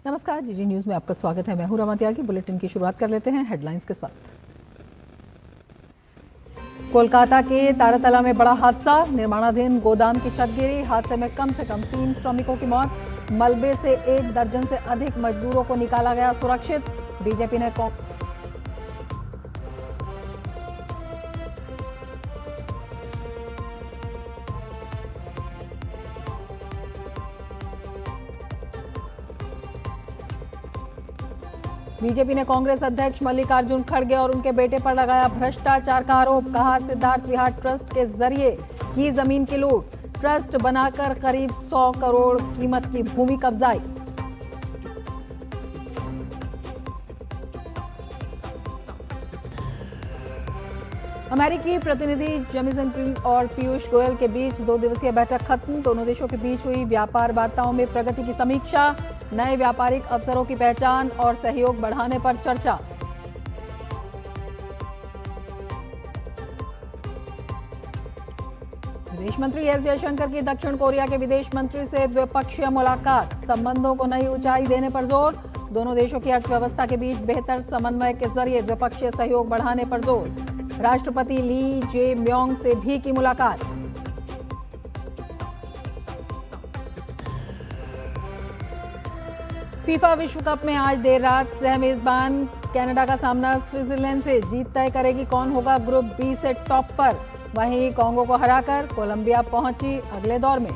नमस्कार, जीजी न्यूज में आपका स्वागत है। मैं हूं रमा त्यागी। बुलेटिन की शुरुआत कर लेते हैं हेडलाइंस के साथ। कोलकाता के तारातला में बड़ा हादसा, निर्माणाधीन गोदाम की छत गिरी। हादसे में कम से कम 3 श्रमिकों की मौत। मलबे से 1 दर्जन से अधिक मजदूरों को निकाला गया सुरक्षित। बीजेपी ने कांग्रेस अध्यक्ष मल्लिकार्जुन खड़गे और उनके बेटे पर लगाया भ्रष्टाचार का आरोप। कहा, सिद्धार्थ विहार ट्रस्ट के जरिए की जमीन की लूट। ट्रस्ट बनाकर करीब 100 करोड़ कीमत की भूमि कब्जाई। अमेरिकी प्रतिनिधि जमी जिनपिंग और पीयूष गोयल के बीच 2 दिवसीय बैठक खत्म। दोनों देशों के बीच हुई व्यापार वार्ताओं में प्रगति की समीक्षा, नए व्यापारिक अवसरों की पहचान और सहयोग बढ़ाने पर चर्चा। विदेश मंत्री एस जयशंकर की दक्षिण कोरिया के विदेश मंत्री से द्विपक्षीय मुलाकात, संबंधों को नई ऊंचाई देने पर जोर। दोनों देशों की अर्थव्यवस्था के बीच बेहतर समन्वय के जरिए द्विपक्षीय सहयोग बढ़ाने पर जोर। राष्ट्रपति ली जे म्योंग से भी की मुलाकात। फीफा विश्व कप में आज देर रात सह मेजबान कनाडा का सामना स्विट्जरलैंड से। जीत तय करेगी कौन होगा ग्रुप बी से टॉप पर। वहीं कांगो को हराकर कोलंबिया पहुंची अगले दौर में।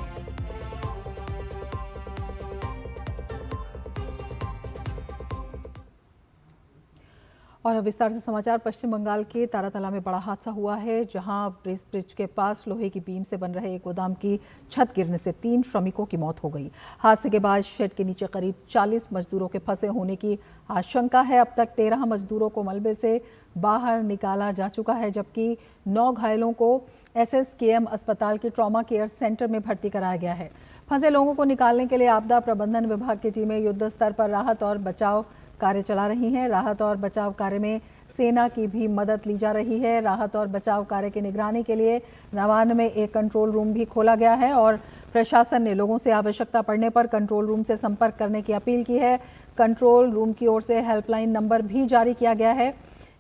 और अब विस्तार से समाचार। पश्चिम बंगाल के तारातला में बड़ा हादसा हुआ है, जहां ब्रेस ब्रिज के पास लोहे की बीम से बन रहे एक गोदाम की छत गिरने से 3 श्रमिकों की मौत हो गई। हादसे के बाद शेड के नीचे करीब 40 मजदूरों के फंसे होने की आशंका है। अब तक 13 मजदूरों को मलबे से बाहर निकाला जा चुका है, जबकि 9 घायलों को SSKM अस्पताल के ट्रॉमा केयर सेंटर में भर्ती कराया गया है। फंसे लोगों को निकालने के लिए आपदा प्रबंधन विभाग की टीमें युद्ध स्तर पर राहत और बचाव कार्य चला रही हैं। राहत और बचाव कार्य में सेना की भी मदद ली जा रही है। राहत और बचाव कार्य की निगरानी के लिए नवान्न में एक कंट्रोल रूम भी खोला गया है और प्रशासन ने लोगों से आवश्यकता पड़ने पर कंट्रोल रूम से संपर्क करने की अपील की है। कंट्रोल रूम की ओर से हेल्पलाइन नंबर भी जारी किया गया है।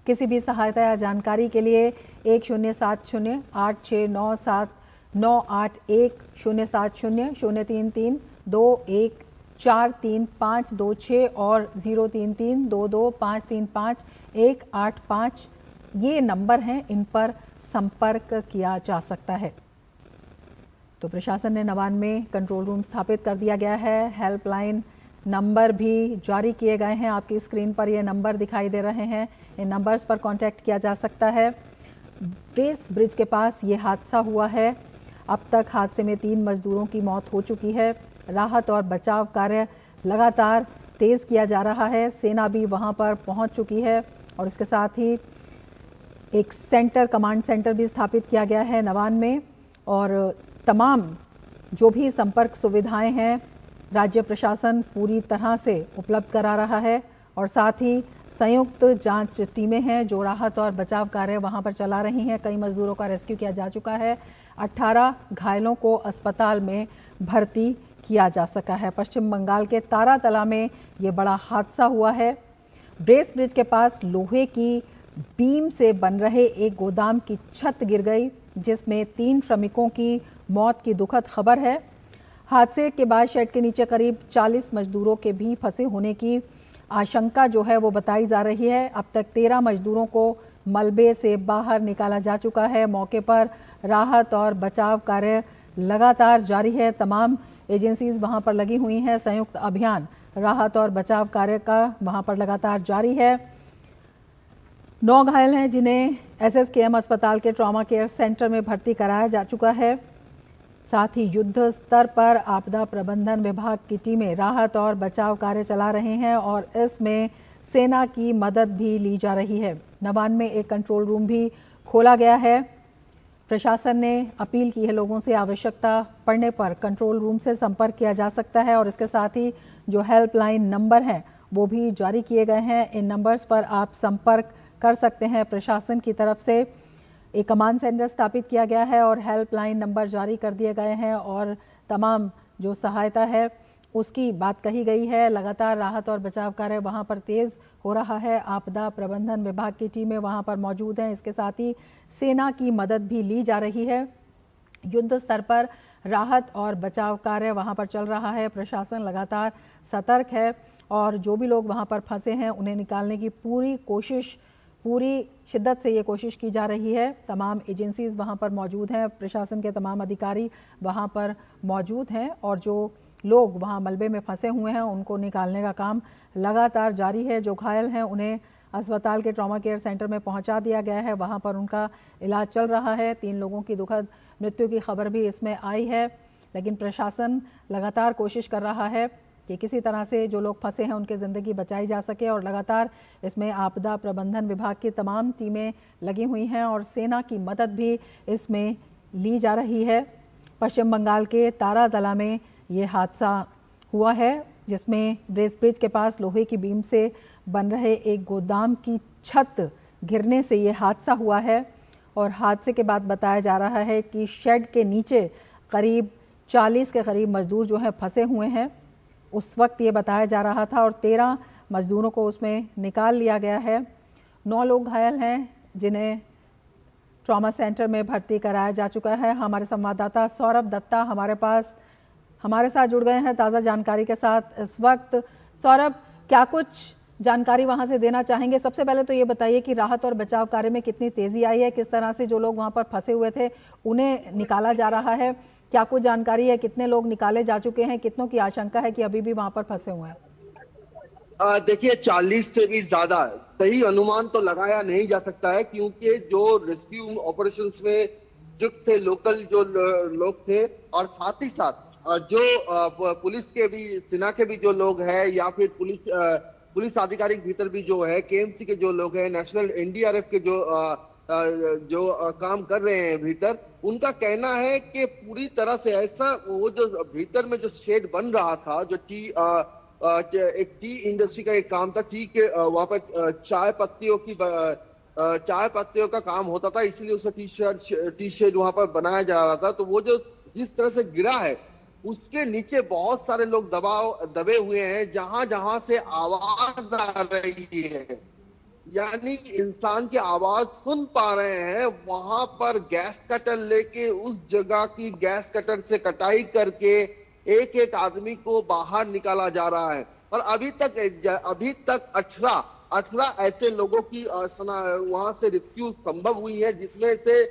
किसी भी सहायता या जानकारी के लिए 1070 8697 981 070 033 21 43526 और 03322535185 ये नंबर हैं, इन पर संपर्क किया जा सकता है। तो प्रशासन ने नवान्न में कंट्रोल रूम स्थापित कर दिया गया है। हेल्पलाइन नंबर भी जारी किए गए हैं। आपकी स्क्रीन पर ये नंबर दिखाई दे रहे हैं। इन नंबर्स पर कांटेक्ट किया जा सकता है। ब्रेस ब्रिज के पास ये हादसा हुआ है। अब तक हादसे में 3 मजदूरों की मौत हो चुकी है। राहत और बचाव कार्य लगातार तेज किया जा रहा है। सेना भी वहां पर पहुंच चुकी है और इसके साथ ही एक सेंटर, कमांड सेंटर भी स्थापित किया गया है नवान्न में। और तमाम जो भी संपर्क सुविधाएं हैं राज्य प्रशासन पूरी तरह से उपलब्ध करा रहा है और साथ ही संयुक्त जांच टीमें हैं जो राहत और बचाव कार्य वहां पर चला रही हैं। कई मजदूरों का रेस्क्यू किया जा चुका है। 18 घायलों को अस्पताल में भर्ती किया जा सका है। पश्चिम बंगाल के तारातला में ये बड़ा हादसा हुआ है। ब्रेस ब्रिज के पास लोहे की बीम से बन रहे एक गोदाम की छत गिर गई, जिसमें 3 श्रमिकों की मौत की दुखद खबर है। हादसे के बाद शेड के नीचे करीब 40 मजदूरों के भी फंसे होने की आशंका जो है वो बताई जा रही है। अब तक 13 मजदूरों को मलबे से बाहर निकाला जा चुका है। मौके पर राहत और बचाव कार्य लगातार जारी है। तमाम एजेंसीज वहां पर लगी हुई हैं। संयुक्त अभियान राहत और बचाव कार्य का वहां पर लगातार जारी है। 9 घायल हैं जिन्हें SSKM अस्पताल के ट्रॉमा केयर सेंटर में भर्ती कराया जा चुका है। साथ ही युद्ध स्तर पर आपदा प्रबंधन विभाग की टीमें राहत और बचाव कार्य चला रहे हैं और इसमें सेना की मदद भी ली जा रही है। नवान्न में एक कंट्रोल रूम भी खोला गया है। प्रशासन ने अपील की है लोगों से आवश्यकता पड़ने पर कंट्रोल रूम से संपर्क किया जा सकता है और इसके साथ ही जो हेल्पलाइन नंबर हैं वो भी जारी किए गए हैं। इन नंबर्स पर आप संपर्क कर सकते हैं प्रशासन की तरफ से। एक कमांड सेंटर स्थापित किया गया है और हेल्पलाइन नंबर जारी कर दिए गए हैं और तमाम जो सहायता है उसकी बात कही गई है। लगातार राहत और बचाव कार्य वहां पर तेज हो रहा है। आपदा प्रबंधन विभाग की टीमें वहां पर मौजूद हैं। इसके साथ ही सेना की मदद भी ली जा रही है। युद्ध स्तर पर राहत और बचाव कार्य वहां पर चल रहा है। प्रशासन लगातार सतर्क है और जो भी लोग वहां पर फंसे हैं उन्हें निकालने की पूरी शिद्दत से ये कोशिश की जा रही है। तमाम एजेंसीज वहां पर मौजूद हैं, प्रशासन के तमाम अधिकारी वहां पर मौजूद हैं और जो लोग वहां मलबे में फंसे हुए हैं उनको निकालने का काम लगातार जारी है। जो घायल हैं उन्हें अस्पताल के ट्रॉमा केयर सेंटर में पहुंचा दिया गया है, वहां पर उनका इलाज चल रहा है। 3 लोगों की दुखद मृत्यु की खबर भी इसमें आई है, लेकिन प्रशासन लगातार कोशिश कर रहा है कि किसी तरह से जो लोग फंसे हैं उनकी ज़िंदगी बचाई जा सके और लगातार इसमें आपदा प्रबंधन विभाग की तमाम टीमें लगी हुई हैं और सेना की मदद भी इसमें ली जा रही है। पश्चिम बंगाल के तारातला में ये हादसा हुआ है जिसमें ब्रेस ब्रिज के पास लोहे की बीम से बन रहे एक गोदाम की छत गिरने से ये हादसा हुआ है और हादसे के बाद बताया जा रहा है कि शेड के नीचे करीब 40 के करीब मजदूर जो हैं फंसे हुए हैं। उस वक्त ये बताया जा रहा था और 13 मजदूरों को उसमें निकाल लिया गया है। 9 लोग घायल हैं जिन्हें ट्रॉमा सेंटर में भर्ती कराया जा चुका है। हमारे संवाददाता सौरभ दत्ता हमारे साथ जुड़ गए हैं ताज़ा जानकारी के साथ इस वक्त। सौरभ, क्या कुछ जानकारी वहां से देना चाहेंगे? सबसे पहले तो ये बताइए कि राहत और बचाव कार्य में कितनी तेजी आई है, किस तरह से जो लोग वहां पर फंसे हुए थे उन्हें निकाला जा रहा है, क्या कुछ जानकारी है, कितने लोग निकाले जा चुके हैं, कितनों की आशंका है कि अभी भी वहां पर फंसे हुए हैं? देखिए 40 से भी ज्यादा सही अनुमान तो लगाया नहीं जा सकता है, क्योंकि जो रेस्क्यू ऑपरेशंस में जुट थे लोकल जो लोग थे और साथ ही साथ जो पुलिस के भी, सेना के भी जो लोग हैं या फिर पुलिस आधिकारिक भीतर भी जो है, केएमसी के जो लोग हैं, नेशनल एनडीआरएफ के जो काम कर रहे हैं भीतर, उनका कहना है कि पूरी तरह से ऐसा वो जो भीतर में जो शेड बन रहा था, जो एक टी इंडस्ट्री का एक काम था, टी के वहां पर चाय पत्तियों का काम होता था, इसलिए उसका टी शेड वहां पर बनाया जा रहा था। तो वो जो जिस तरह से गिरा है उसके नीचे बहुत सारे लोग दबे हुए हैं, जहां जहां से आवाज आ रही है, यानी इंसान की आवाज सुन पा रहे हैं, वहां पर गैस कटर लेके उस जगह की गैस कटर से कटाई करके एक एक आदमी को बाहर निकाला जा रहा है। और अभी तक 18 ऐसे लोगों की वहां से रेस्क्यू संभव हुई है, जिसमें से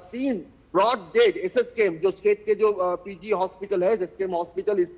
3 ब्रॉड डेड एसएसकेएम, जो स्टेट के जो पीजी हॉस्पिटल है, एसएसकेएम हॉस्पिटल इस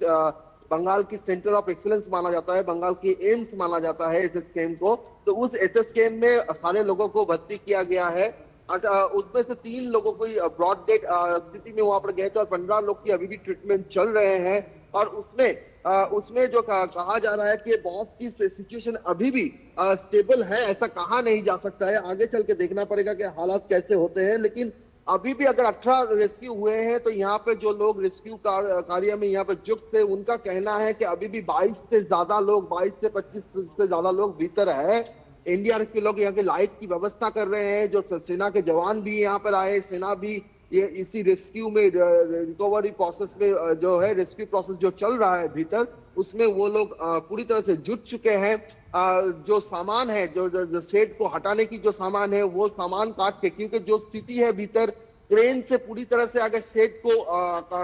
बंगाल की सेंटर ऑफ एक्सीलेंस माना जाता है, बंगाल की एम्स माना जाता है एसएसकेएम को। तो उस एसएसकेएम में सारे लोगों को भर्ती किया गया है। उसमें से 3 लोगों को ब्रॉड डेड स्थिति में वहां पर गए थे और 15 लोग की अभी भी ट्रीटमेंट चल रहे हैं। और उसमें जो कहा जा रहा है कि बहुत की सिचुएशन अभी भी स्टेबल है, ऐसा कहा नहीं जा सकता है, आगे चल के देखना पड़ेगा कि हालात कैसे होते हैं। लेकिन अभी भी अगर 18 रेस्क्यू हुए हैं, तो यहाँ पे जो लोग रेस्क्यू कार्य में यहाँ पे जुट थे, उनका कहना है कि अभी भी 22 से 25 से ज्यादा लोग भीतर है। एनडीआरएफ के लोग यहाँ के लाइट की व्यवस्था कर रहे हैं, जो सेना के जवान भी यहाँ पर आए, सेना भी ये इसी रेस्क्यू में रिकवरी प्रोसेस में जो है, रेस्क्यू प्रोसेस जो चल रहा है भीतर, उसमें वो लोग पूरी तरह से जुट चुके हैं। जो सामान है, जो शेड को हटाने की जो सामान है, वो सामान काट के, क्योंकि जो स्थिति है भीतर, क्रेन से पूरी तरह से अगर शेड को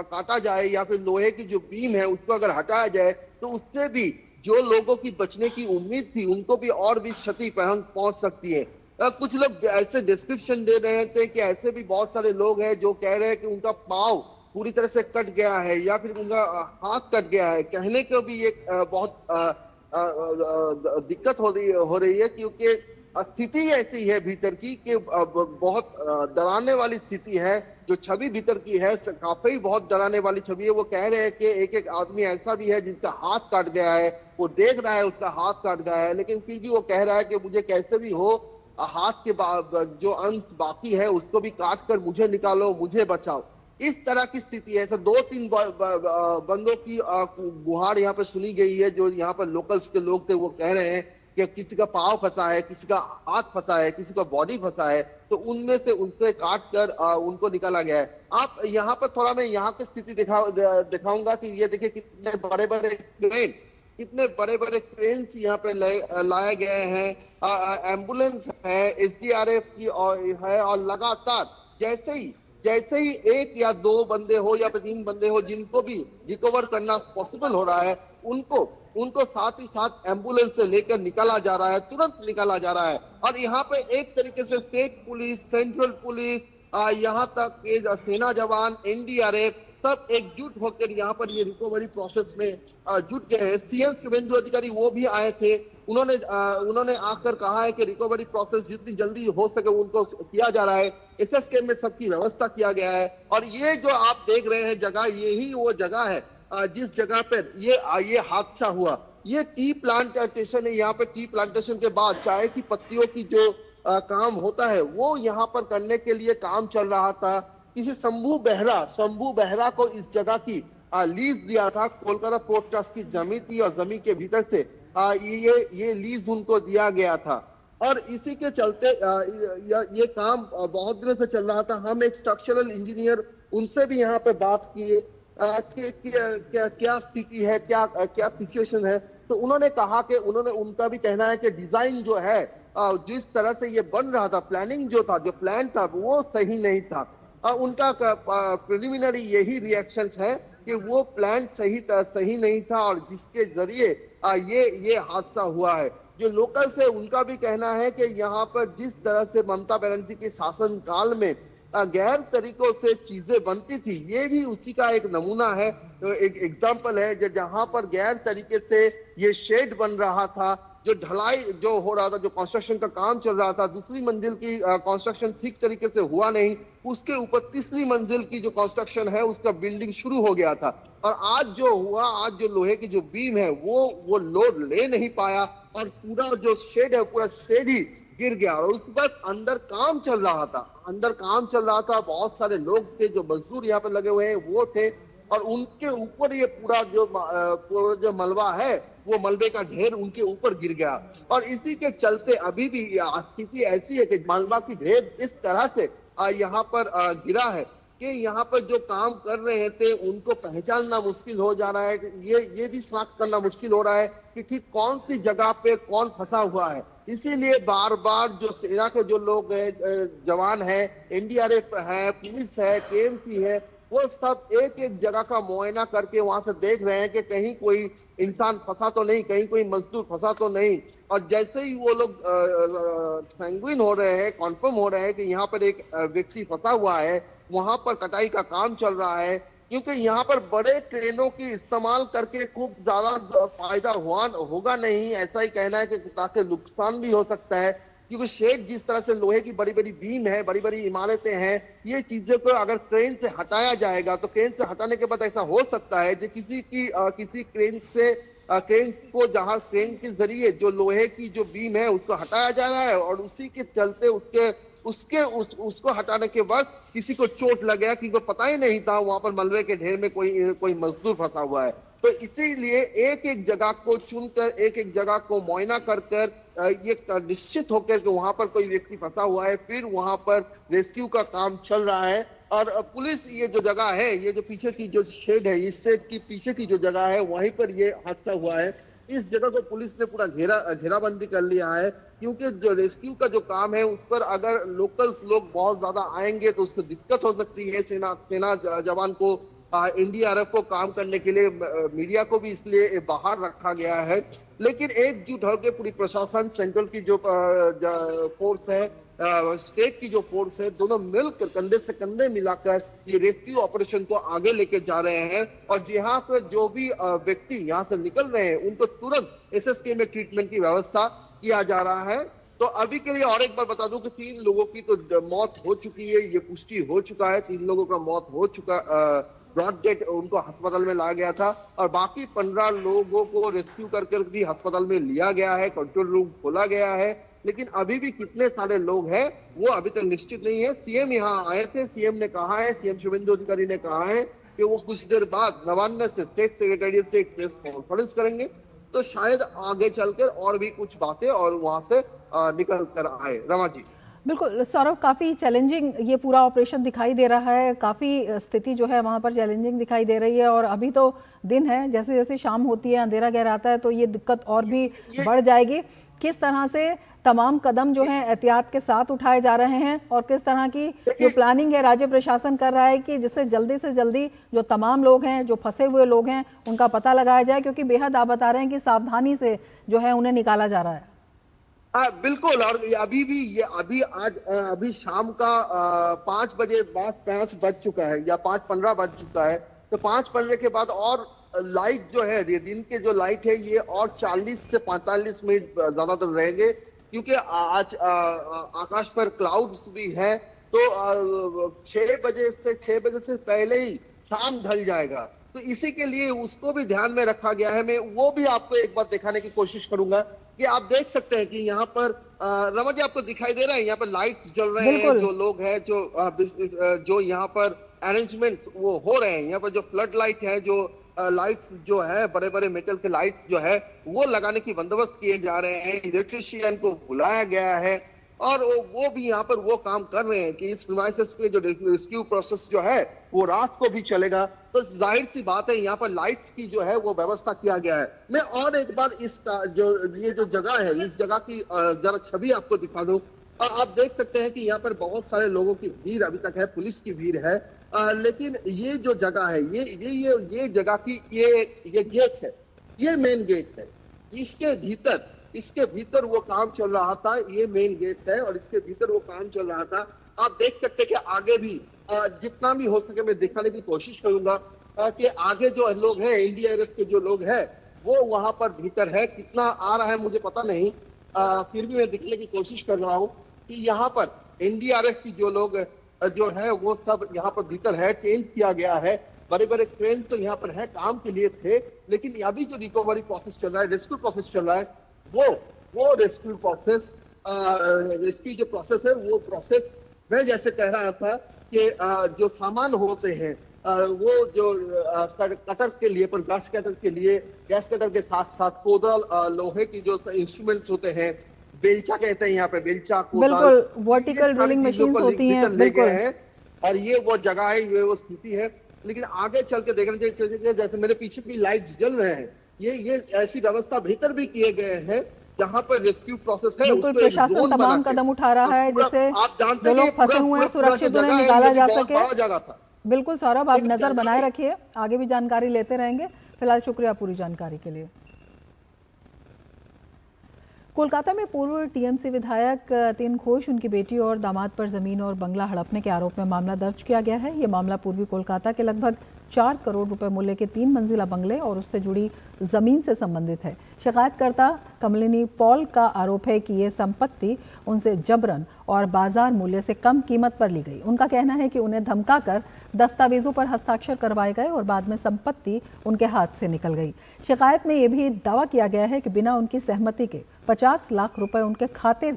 काटा जाए या फिर लोहे की जो बीम है उसको अगर हटाया जाए, तो उससे भी जो लोगों की बचने की उम्मीद थी उनको भी और भी क्षति पहुंच सकती है। कुछ लोग ऐसे डिस्क्रिप्शन दे रहे थे कि ऐसे भी बहुत सारे लोग हैं जो कह रहे हैं कि उनका पांव पूरी तरह से कट गया है या फिर उनका हाथ कट गया है। कहने को भी एक बहुत दिक्कत हो रही है, क्योंकि स्थिति ऐसी है भीतर की कि बहुत डराने वाली स्थिति है। जो छवि भीतर की है काफी बहुत डराने वाली छवि है। वो कह रहे हैं कि एक बादमी ऐसा भी है जिसका हाथ काट गया है, वो देख रहा है उसका हाथ काट गया है, लेकिन फिर भी वो कह रहा है कि मुझे कैसे भी हो हाथ के जो अंश बाकी है उसको भी काट कर मुझे निकालो, मुझे बचाओ। इस तरह की स्थिति है। ऐसा 2-3 बंदों की गुहार यहाँ पर सुनी गई है। जो यहाँ पर लोकल्स के लोग थे वो कह रहे हैं कि किसी का पाँव फंसा है, किसी का हाथ फंसा है, किसी का बॉडी फंसा है, तो उनमें से उनसे काट कर उनको निकाला गया है। आप यहाँ पर थोड़ा मैं यहाँ की स्थिति दिखाऊंगा कि ये देखिए कितने बड़े बड़े क्रेन, कितने बड़े बड़े क्रेन यहाँ पे लाए गए हैं। एम्बुलेंस है, एसडीआरएफ की है, और लगातार जैसे ही एक या दो बंदे हो या 3 बंदे हो जिनको भी रिकवर करना पॉसिबल हो रहा है, उनको साथ ही साथ एम्बुलेंस से लेकर निकाला जा रहा है, तुरंत निकाला जा रहा है। और यहाँ पे एक तरीके से स्टेट पुलिस, सेंट्रल पुलिस, यहाँ तक के सेना जवान, एनडीआरएफ सब एकजुट होकर यहाँ पर ये रिकवरी प्रोसेस में जुट गए हैं। सीएम शुभेंदु अधिकारी वो भी आए थे, उन्होंने आकर कहा है कि रिकवरी प्रोसेस जितनी जल्दी हो सके उनको किया जा रहा है। एसएसके में सबकी व्यवस्था किया गया है। और ये जो आप देख रहे हैं जगह, यही वो जगह है जिस जगह पर ये हादसा हुआ। ये टी प्लांटेशन है। यहाँ पे टी प्लांटेशन के बाद चाय की पत्तियों की जो काम होता है वो यहाँ पर करने के लिए काम चल रहा था। किसी शंभू बेहरा को इस जगह की लीज दिया था। कोलकाता पोर्ट ट्रस्ट की जमीन थी और जमीन के भीतर से ये लीज उनको दिया गया था। और इसी के चलते ये काम बहुत दिनों से चल रहा था। हम एक स्ट्रक्चरल इंजीनियर, उनसे भी यहाँ पे बात किए कि क्या स्थिति है, क्या सिचुएशन है। तो उन्होंने कहा कि उनका भी कहना है कि डिजाइन जो है, जिस तरह से ये बन रहा था, प्लानिंग जो प्लान था वो सही नहीं था। उनका प्रिलिमिनरी यही रिएक्शंस है कि वो प्लान सही नहीं था और जिसके जरिए ये हादसा हुआ है। जो लोकल है उनका भी कहना है कि यहाँ पर जिस तरह से ममता बनर्जी के शासन काल में गैर तरीकों से चीजें बनती थी, ये भी उसी का एक नमूना है, एक एग्जाम्पल है। जहां पर गैर तरीके से ये शेड बन रहा था, जो ढलाई जो हो रहा था, जो कंस्ट्रक्शन का काम चल रहा था, दूसरी मंजिल की कंस्ट्रक्शन ठीक तरीके से हुआ नहीं, उसके ऊपर तीसरी मंजिल की जो कंस्ट्रक्शन है उसका बिल्डिंग शुरू हो गया था। और आज जो हुआ, आज जो लोहे की जो बीम है वो लोड ले नहीं पाया और पूरा जो शेड है, पूरा शेड ही गिर गया। और उस वक्त अंदर काम चल रहा था, बहुत सारे लोग थे जो मजदूर यहाँ पे लगे हुए हैं वो थे, और उनके ऊपर ये पूरा जो मलबा है, वो मलबे का ढेर उनके ऊपर गिर गया। और इसी के चलते अभी भी स्थिति ऐसी है कि मलबा की ढेर इस तरह से यहाँ पर गिरा है कि यहाँ पर जो काम कर रहे थे उनको पहचानना मुश्किल हो जा रहा है। ये भी शनाख्त करना मुश्किल हो रहा है कि ठीक कौन सी जगह पे कौन फंसा हुआ है। इसीलिए बार बार जो सेना के जो लोग जवान है, एनडीआरएफ है, पुलिस है, केएमसी है, वो सब एक जगह का मुआयना करके वहां से देख रहे हैं कि कहीं कोई इंसान फंसा तो नहीं, कहीं कोई मजदूर फंसा तो नहीं। और जैसे ही वो लोग सैंग्विन हो रहे हैं, कॉन्फर्म हो रहे हैं कि यहाँ पर एक व्यक्ति फंसा हुआ है, वहां पर कटाई का काम चल रहा है। क्योंकि यहाँ पर बड़े ट्रेनों की इस्तेमाल करके खूब ज्यादा फायदा होगा नहीं, ऐसा ही कहना है कि ताकि नुकसान भी हो सकता है। क्योंकि शेड जिस तरह से लोहे की बड़ी बड़ी बीम है, बड़ी बड़ी इमारतें हैं, ये चीजों को अगर क्रेन से हटाया जाएगा तो क्रेन से हटाने के बाद ऐसा हो सकता है कि किसी क्रेन को, जहां क्रेन के जरिए जो लोहे की जो बीम है उसको हटाया जा रहा है और उसी के चलते उसको हटाने के वक्त किसी को चोट लग गया, क्योंकि पता ही नहीं था वहां पर मलबे के ढेर में कोई मजदूर फंसा हुआ है। तो इसीलिए एक जगह को चुनकर, एक जगह को मुआयना कर ये निश्चित होकर कि वहां पर कोई व्यक्ति फंसा हुआ है, फिर वहां पर रेस्क्यू का काम चल रहा है। और पुलिस, ये जो जगह है, ये जो पीछे की जो शेड है, इस शेड की पीछे की जो जगह है, वहीं पर ये हादसा हुआ है। इस जगह को पुलिस ने पूरा घेराबंदी कर लिया है, क्योंकि जो रेस्क्यू का जो काम है उस पर अगर लोकल्स लोग बहुत ज्यादा आएंगे तो उसको दिक्कत हो सकती है। सेना जवान को, एनडीआरएफ को काम करने के लिए, मीडिया को भी इसलिए बाहर रखा गया है। लेकिन एकजुट होकर पूरी प्रशासन, सेंट्रल की जो फोर्स है, स्टेट की जो फोर्स है, दोनों मिलकर कंधे से कंधे मिलाकर ये रेस्क्यू ऑपरेशन को आगे लेके जा रहे हैं। और यहाँ पे जो भी व्यक्ति यहाँ से निकल रहे हैं उनको तुरंत एसएसके में ट्रीटमेंट की व्यवस्था किया जा रहा है। तो अभी के लिए और एक बार बता दूं कि 3 लोगों की तो मौत हो चुकी है, ये पुष्टि हो चुका है, 3 लोगों का मौत हो चुका, ब्रॉड डेड उनको अस्पताल में लाया गया था, और बाकी 15 लोगों को रेस्क्यू करके भी अस्पताल में लिया गया है, कंट्रोल रूम खोला गया है। लेकिन अभी भी कितने सारे लोग हैं वो अभी तक निश्चित नहीं है। सीएम यहाँ आए थे, सीएम ने कहा है, सीएम शुभेंदु अधिकारी ने कहा है कि वो कुछ देर बाद नवान्न से स्टेट सेक्रेटरी से एक प्रेस कॉन्फ्रेंस करेंगे तो शायद आगे चलकर और भी कुछ बातें और वहां से निकल कर आए। रमा जी। बिल्कुल सौरभ, काफ़ी चैलेंजिंग ये पूरा ऑपरेशन दिखाई दे रहा है, काफ़ी स्थिति जो है वहाँ पर चैलेंजिंग दिखाई दे रही है। और अभी तो दिन है, जैसे जैसे शाम होती है, अंधेरा गहराता है, तो ये दिक्कत और भी बढ़ जाएगी। किस तरह से तमाम कदम जो हैं एहतियात के साथ उठाए जा रहे हैं और किस तरह की जो प्लानिंग है राज्य प्रशासन कर रहा है कि जिससे जल्दी से जल्दी जो तमाम लोग हैं, जो फंसे हुए लोग हैं, उनका पता लगाया जाए, क्योंकि बेहद आप बता रहे हैं कि सावधानी से जो है उन्हें निकाला जा रहा है। बिल्कुल। और अभी भी ये अभी शाम का 5 बजे बाद 5 बज चुका है या 5:15 बज चुका है। तो 5:15 के बाद और लाइट जो है, दिन के जो लाइट है, ये और 40 से 45 मिनट ज्यादातर रहेंगे, क्योंकि आज आकाश पर क्लाउड्स भी है। तो 6 बजे से पहले ही शाम ढल जाएगा। तो इसी के लिए उसको भी ध्यान में रखा गया है। मैं वो भी आपको एक बार दिखाने की कोशिश करूंगा कि आप देख सकते हैं कि यहाँ पर रमा जी आपको दिखाई दे रहा है, यहाँ पर लाइट्स जल रहे हैं, जो लोग हैं, जो यहाँ पर अरेंजमेंट्स वो हो रहे हैं। यहाँ पर जो फ्लड लाइट है, जो लाइट्स जो है, बड़े बड़े मेटल के लाइट्स जो है, वो लगाने की बंदोबस्त किए जा रहे हैं। इलेक्ट्रिशियन को बुलाया गया है और वो भी यहाँ पर वो काम कर रहे हैं कि इस प्रीमाइसेस के जो रेस्क्यू प्रोसेस जो है वो रात को भी चलेगा। तो जाहिर सी बात है यहाँ पर लाइट्स की जो है वो व्यवस्था किया गया है। मैं और एक बार इसका ये जो जगह है, इस जगह की जरा छवि आपको दिखा दूं। आप देख सकते हैं कि यहाँ पर बहुत सारे लोगों की भीड़ अभी तक है, पुलिस की भीड़ है। लेकिन ये जो जगह है, ये जगह की ये गेट है, ये मेन गेट है। इसके भीतर वो काम चल रहा था। ये मेन गेट है और इसके भीतर वो काम चल रहा था। आप देख सकते हैं कि आगे भी जितना भी हो सके मैं दिखाने की कोशिश करूंगा कि आगे जो लोग हैं, एनडीआरएफ के जो लोग हैं, वो वहां पर भीतर है। कितना आ रहा है मुझे पता नहीं, फिर भी मैं दिखने की कोशिश कर रहा हूं कि यहाँ पर एनडीआरएफ की जो लोग जो है वो सब यहाँ पर भीतर है। टेंट किया गया है, बड़े बड़े क्रेन तो यहाँ पर है, काम के लिए थे। लेकिन अभी जो रिकवरी प्रोसेस चल रहा है, रेस्क्यू प्रोसेस चल रहा है, वो रेस्क्यू प्रोसेस, रेस्क्यू जो प्रोसेस है, वो प्रोसेस मैं जैसे कह रहा था कि जो सामान होते हैं, वो जो कटर के लिए, पर गैस कटर के लिए, गैस कटर के साथ साथ कोदाल, लोहे की जो इंस्ट्रूमेंट्स होते हैं, बेलचा कहते हैं यहाँ पे, बेलचा, कोदाल, बिल्कुल वर्टिकल ड्रिलिंग मशीन्स होती हैं, बिल्कुल। और ये वो जगह है, ये वो स्थिति है। लेकिन आगे चल के देखना चाहिए, जैसे मेरे पीछे भी लाइट्स जल रहे हैं, ये ऐसी व्यवस्था भीतर भी किए गए हैं जहाँ पर रेस्क्यू प्रोसेस है। बिल्कुल, प्रशासन तमाम कदम उठा रहा है जिससे जो लोग फंसे हुए हैं सुरक्षित उन्हें निकाला जा सके। बिल्कुल सौरभ, आप नजर बनाए रखिए, आगे भी जानकारी लेते रहेंगे। फिलहाल शुक्रिया पूरी जानकारी के लिए। कोलकाता में पूर्व टीएमसी विधायक अतीन घोष, उनकी बेटी और दामाद पर जमीन और बंगला हड़पने के आरोप में मामला दर्ज किया गया है। ये मामला पूर्वी कोलकाता के लगभग 4 करोड़ रुपए मूल्य के 3 मंजिला बंगले और उससे जुड़ी जमीन से संबंधित है। शिकायतकर्ता कमलिनी पॉल का आरोप है कि ये संपत्ति उनसे जबरन और बाजार मूल्य से कम कीमत पर ली गई। उनका कहना है कि उन्हें धमकाकर दस्तावेजों पर हस्ताक्षर करवाए गए और बाद में संपत्ति उनके हाथ से निकल गई। शिकायत में यह भी दावा किया गया है कि बिना उनकी सहमति के 50 लाख रुपए उनके खाते